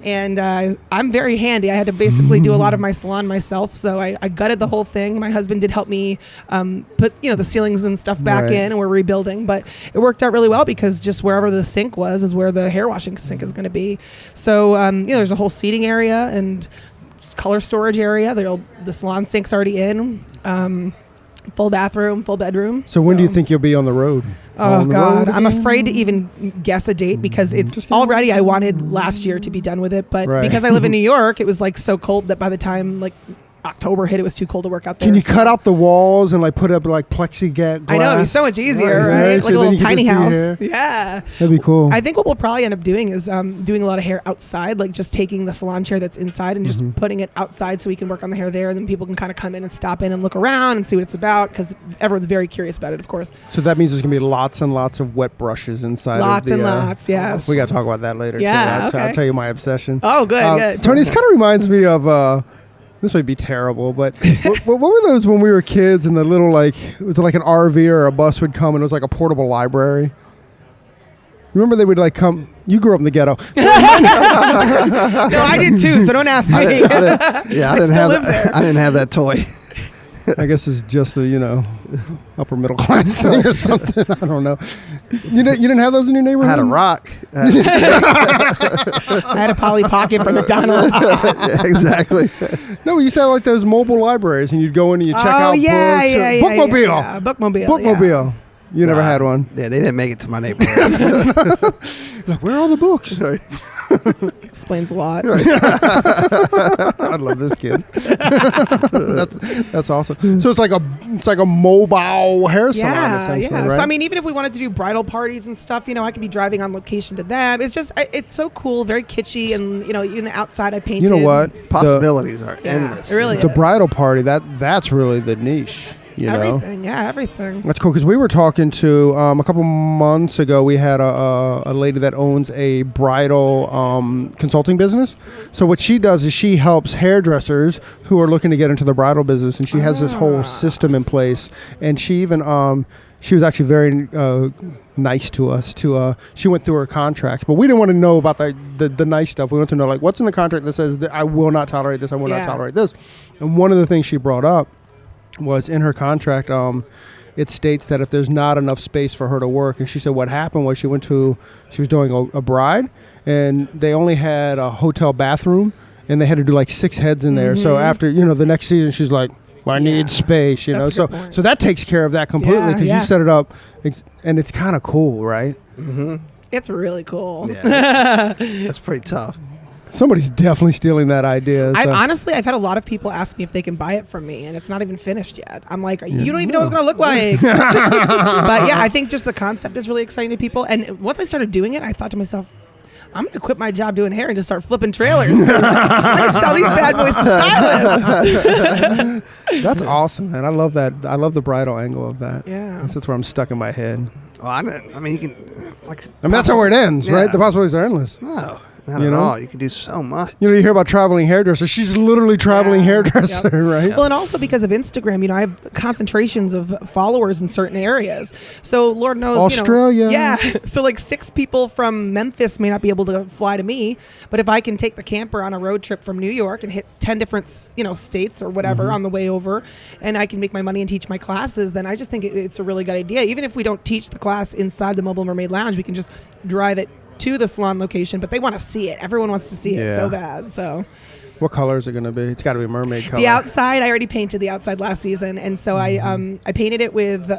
And I'm very handy. I had to basically do a lot of my salon myself. So I gutted the whole thing. My husband did help me put the ceilings and stuff back in, and we're rebuilding. But it worked out really well because just wherever the sink was is where the hair washing sink is going to be. So there's a whole seating area and color storage area. The salon sink's already in. Full bathroom, full bedroom. So when do you think you'll be on the road? Oh, God. I'm afraid to even guess a date because it's already, I wanted last year to be done with it. But because I live in New York, it was like so cold that by the time October hit, it was too cold to work out there. Can you cut out the walls and put up plexiglass? I know, it's so much easier, right? So like a little tiny house. Yeah. That'd be cool. I think what we'll probably end up doing is doing a lot of hair outside, like just taking the salon chair that's inside and just putting it outside so we can work on the hair there, and then people can kind of come in and stop in and look around and see what it's about because everyone's very curious about it, of course. So that means there's going to be lots and lots of wet brushes inside. Lots and lots, yes. We got to talk about that later. Yeah, too. okay. I'll tell you my obsession. Oh, good. Tony, this kind of reminds me of... this might be terrible, but what were those when we were kids and the little it was like an RV or a bus would come and it was like a portable library? Remember they would come... You grew up in the ghetto. No, I did too, so don't ask me. I didn't have that toy. I guess it's just the, upper middle class thing or something. I don't know. You didn't have those in your neighborhood? I had a rock. I had a Polly Pocket from McDonald's. Yeah, exactly. No, we used to have those mobile libraries, and you'd go in and you check out books. Bookmobile. Yeah. Bookmobile. Bookmobile. Yeah. You never had one. Yeah, they didn't make it to my neighborhood. Where are all the books? Explains a lot. I love this kid. That's awesome. So it's like a mobile hair salon essentially, yeah. right? So I mean, even if we wanted to do bridal parties and stuff, I could be driving on location to them. It's just, it's so cool, very kitschy, and even the outside I painted. You know what? Possibilities are endless. It really The is. bridal party, that's really the niche. Everything, everything. That's cool because we were talking to a couple months ago. We had a lady that owns a bridal consulting business. So what she does is she helps hairdressers who are looking to get into the bridal business, and she has this whole system in place. And she even she was actually very nice to us. She went through her contract, but we didn't want to know about the nice stuff. We wanted to know like what's in the contract that says that I will not tolerate this. I will not tolerate this. And one of the things she brought up was in her contract, it states that if there's not enough space for her to work, and she said what happened was she was doing a bride, and they only had a hotel bathroom, and they had to do like 6 heads in there. So after the next season, she's like, well, I need space, That's a So good point. so that takes care of that completely because you set it up, and it's kind of cool, right? Mm-hmm. It's really cool. Yeah, that's pretty tough. Somebody's definitely stealing that idea. So. I've had a lot of people ask me if they can buy it from me, and it's not even finished yet. I'm like, you don't even know what it's going to look like. But yeah, I think just the concept is really exciting to people. And once I started doing it, I thought to myself, I'm going to quit my job doing hair and just start flipping trailers. I can sell these bad boys to stylists. That's awesome, man. I love that. I love the bridal angle of that. Yeah. That's where I'm stuck in my head. Oh, I mean, you can That's not where it ends, right? The possibilities are endless. No, not at all. You can do so much. You hear about traveling hairdresser. She's literally traveling hairdresser, right? Well, and also because of Instagram, I have concentrations of followers in certain areas. So Lord knows, Australia. So like 6 people from Memphis may not be able to fly to me, but if I can take the camper on a road trip from New York and hit 10 different, states or whatever on the way over, and I can make my money and teach my classes, then I just think it's a really good idea. Even if we don't teach the class inside the Mobile Mermaid Lounge, we can just drive it to the salon location, but they want to see it. Everyone wants to see it so bad. So what color is it going to be? It's got to be mermaid color. The outside, I already painted the outside last season, and so I painted it with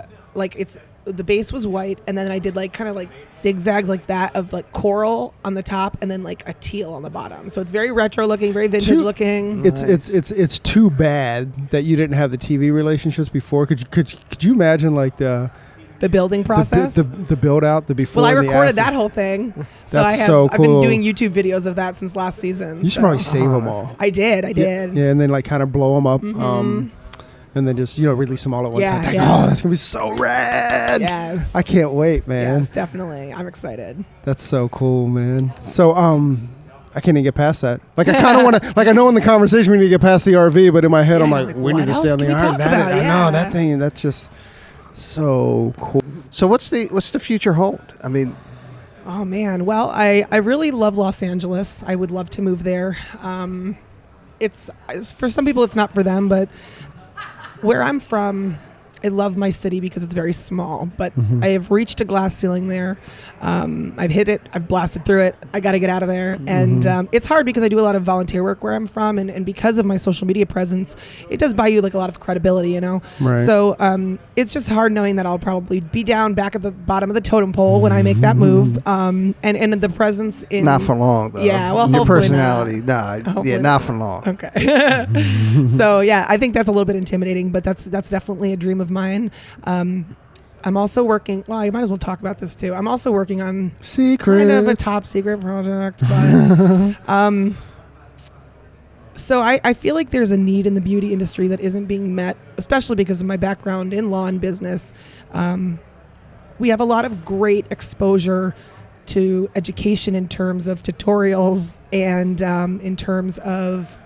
the base was white, and then I did kind of zigzags like that of coral on the top, and then a teal on the bottom. So it's very retro looking, very vintage looking. It's too bad that you didn't have the TV relationships before. Could you imagine the building process, the build out, the before. Well, I and the recorded after. that whole thing. That's I've cool. been doing YouTube videos of that since last season. You should probably save them all. I did. Yeah, and then kind of blow them up, and then just release them all at one time. Oh, that's gonna be so rad! Yes, I can't wait, man. Yes, definitely. I'm excited. That's so cool, man. So I can't even get past that. I kind of want to. I know in the conversation we need to get past the RV, but in my head I'm like, we need to stay on the RV. I know that thing. That's just so cool. So what's the future hold? I mean, oh man, well I really love Los Angeles. I would love to move there. It's for some people it's not for them, but where I'm from, I love my city because it's very small, but I have reached a glass ceiling there. I've hit it. I've blasted through it. I got to get out of there. And it's hard because I do a lot of volunteer work where I'm from. And because of my social media presence, it does buy you a lot of credibility, Right. So it's just hard knowing that I'll probably be down back at the bottom of the totem pole when I make that move. And the presence in... Not for long, though. Yeah, well, your hopefully personality, not for long. Okay. So, yeah, I think that's a little bit intimidating, but that's definitely a dream of mine. I'm also working, well, I might as well talk about this too. I'm also working on kind of a top secret project, but so I feel like there's a need in the beauty industry that isn't being met, especially because of my background in law and business. We have a lot of great exposure to education in terms of tutorials and in terms of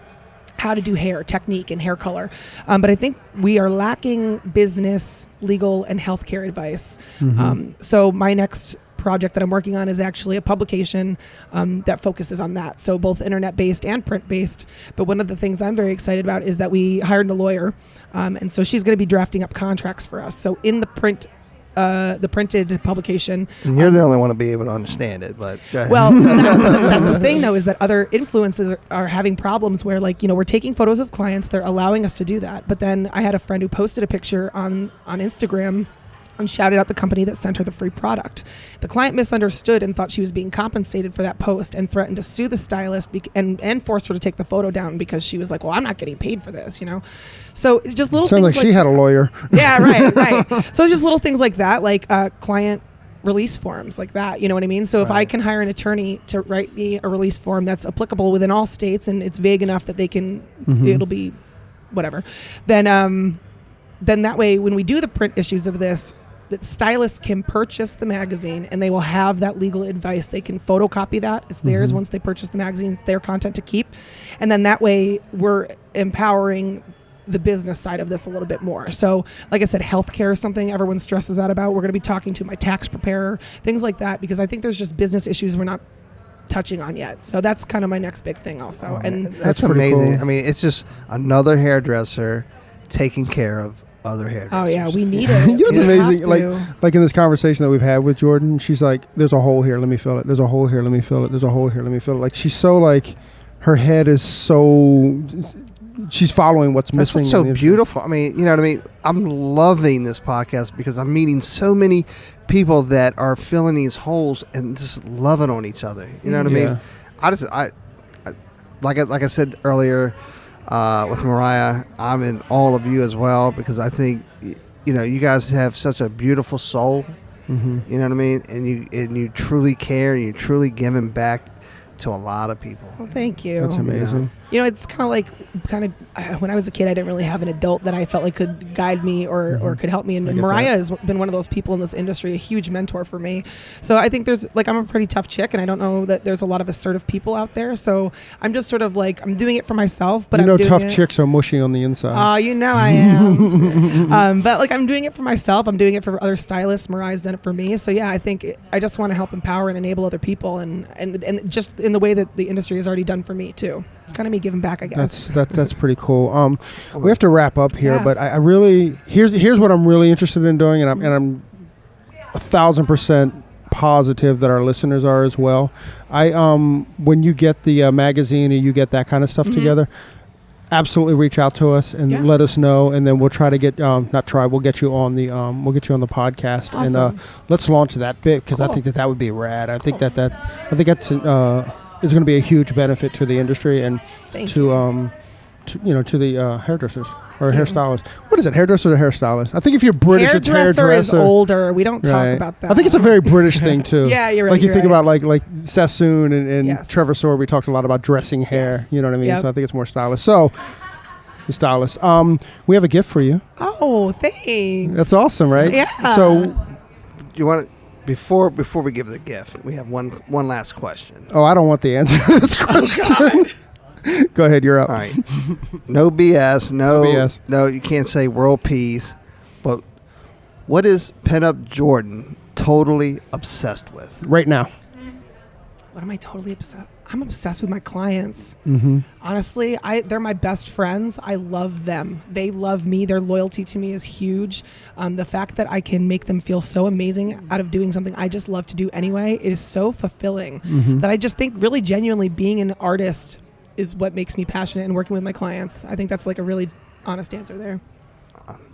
how to do hair technique and hair color. But I think we are lacking business, legal, and healthcare advice. So my next project that I'm working on is actually a publication that focuses on that. So both internet-based and print-based. But one of the things I'm very excited about is that we hired a lawyer. And so she's going to be drafting up contracts for us. So in the printed publication. And you're the only one to be able to understand it, but go ahead. Well, that's the thing, though, is that other influencers are having problems where, we're taking photos of clients. They're allowing us to do that. But then I had a friend who posted a picture on Instagram and shouted out the company that sent her the free product. The client misunderstood and thought she was being compensated for that post and threatened to sue the stylist and forced her to take the photo down because she was like, well, I'm not getting paid for this, So it's just little Sounds things like she had a lawyer. Yeah, right. So it's just little things like that, like client release forms like that, you know what I mean? So if I can hire an attorney to write me a release form that's applicable within all states and it's vague enough that they can, it'll be whatever, then that way when we do the print issues of this, that stylists can purchase the magazine and they will have that legal advice. They can photocopy that. It's theirs once they purchase the magazine, it's their content to keep. And then that way we're empowering the business side of this a little bit more. So like I said, healthcare is something everyone stresses out about. We're going to be talking to my tax preparer, things like that, because I think there's just business issues we're not touching on yet. So that's kind of my next big thing also. And that's amazing. Cool. I mean, it's just another hairdresser taking care of other hairdressers. Oh yeah, we need it. It's amazing. Like in this conversation that we've had with Jordan, she's like, "There's a hole here. Let me fill it. There's a hole here. Let me fill it. There's a hole here. Let me fill it." Like she's so like, her head is so. She's following what's missing. That's what's so beautiful. I mean, you know what I mean? I'm loving this podcast because I'm meeting so many people that are filling these holes and just loving on each other. You know what I mean? I like I said earlier. With Mireya, I'm in all of you as well because I think you guys have such a beautiful soul. You know what I mean, and you truly care, and you truly giving back to a lot of people. Well, thank you. That's amazing. It's kind of when I was a kid, I didn't really have an adult that I felt like could guide me or could help me. And Mireya has been one of those people in this industry, a huge mentor for me. So I think I'm a pretty tough chick, and I don't know that there's a lot of assertive people out there. So I'm just sort of like, I'm doing it for myself, but tough chicks are mushy on the inside. I am. But like, I'm doing it for myself. I'm doing it for other stylists. Mireya's done it for me. So yeah, I think I just want to help empower and enable other people, and just in the way that the industry has already done for me too. It's kind of me giving back, I guess. That's pretty cool. We have to wrap up here, but I really here's what I'm really interested in doing, and I'm 1,000% positive that our listeners are as well. When you get the magazine and you get that kind of stuff together, absolutely reach out to us and let us know, and then we'll try to get we'll get you on the podcast. Awesome. And let's launch that bit because I think that would be rad. I think that's is going to be a huge benefit to the industry and to the hairdressers or hairstylists. What is it, hairdresser or hairstylist? I think if you're British, it's hairdresser. Is older. We don't talk about that. I think it's a very British thing too. Yeah, you're right. Like you think about like Sassoon and Trevor Soar. We talked a lot about dressing hair. Yes. You know what I mean? Yep. So I think it's more stylish. So the stylist. We have a gift for you. Oh, thanks. That's awesome, right? Yeah. So you want to. Before we give the gift, we have one last question. Oh, I don't want the answer to this question. Go ahead, you're up. All right. No BS. No BS. No, you can't say world peace. But what is Pinup Jordan totally obsessed with right now? What am I totally obsessed? I'm obsessed with my clients. Mm-hmm. Honestly, they're my best friends. I love them. They love me. Their loyalty to me is huge. The fact that I can make them feel so amazing out of doing something I just love to do anyway is so fulfilling that I just think really genuinely being an artist is what makes me passionate and working with my clients. I think that's like a really honest answer there.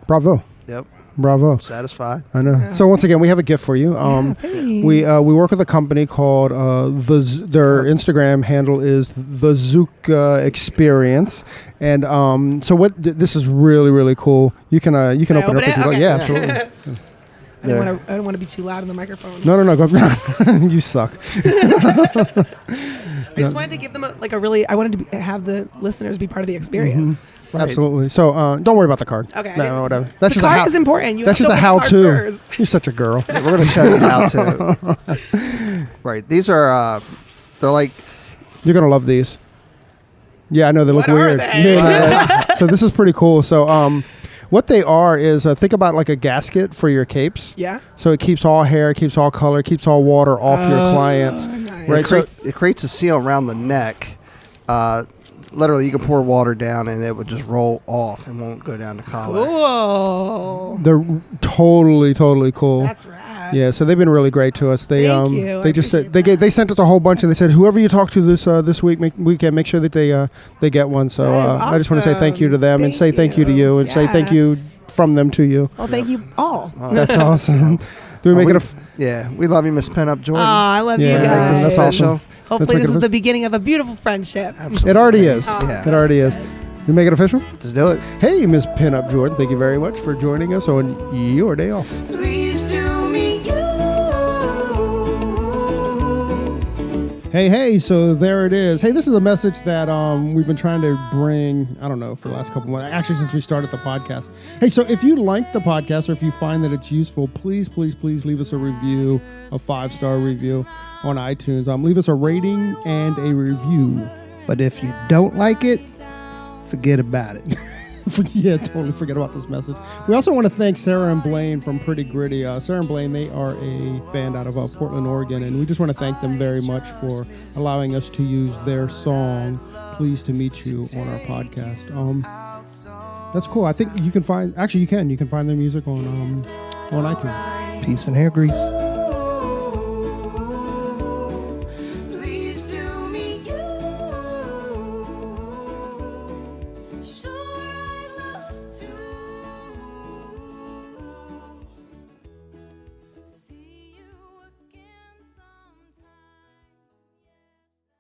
Bravo. Yep. Bravo. Satisfied. I know. Yeah. So once again, we have a gift for you. We work with a company called their Instagram handle is the Zuka Experience, and so this is really really cool. You can open it up if you like. Yeah, absolutely. I don't want to be too loud in the microphone. No. Go. You suck. I just wanted to give them I wanted to have the listeners be part of the experience. Mm-hmm. Right. Absolutely. So don't worry about the card. Okay. No, whatever. That's the just card is important. That's just a how-to. You're such a girl. We're going to show you how-to. Right. These are, they're like... You're going to love these. Yeah, I know. They look weird. Yeah. So this is pretty cool. So what they are is, think about like a gasket for your capes. Yeah. So it keeps all hair, keeps all color, keeps all water off your clients. Nice. Right. It creates a seal around the neck. Literally, you can pour water down and it would just roll off and won't go down the collar. Cool. They're totally cool. That's rad. Yeah, so they've been really great to us. They Thank you. They just said they sent us a whole bunch and they said whoever you talk to this week make sure that they get one. So That is awesome. I just want to say thank you to them and say thank you to you and say thank you from them to you. Well, thank you all. That's awesome. Do we make it a? Yeah, we love you, Miss Pinup Jordan. I love Yeah, you guys. that's awesome. Hopefully, Let's make this it is a- the beginning of a beautiful friendship. Absolutely. It already is. Yeah. It already is. We make it official. Let's do it. Hey, Miss Pinup Jordan, thank you very much for joining us on your day off. Pleased to meet you. Hey, so there it is. Hey, this is a message that we've been trying to bring, I don't know, for the last couple months, actually since we started the podcast. Hey, so if you like the podcast or if you find that it's useful, please leave us a review, a 5-star review on iTunes. Leave us a rating and a review. But if you don't like it, forget about it. Yeah, totally forget about this message. We also want to thank Sarah and Blaine from Pretty Gritty. Sarah and Blaine, they are a band out of Portland, Oregon, and we just want to thank them very much for allowing us to use their song, Pleased to Meet You, on our podcast. That's cool. I think you can find, actually you can find their music on iTunes. Peace and hair grease.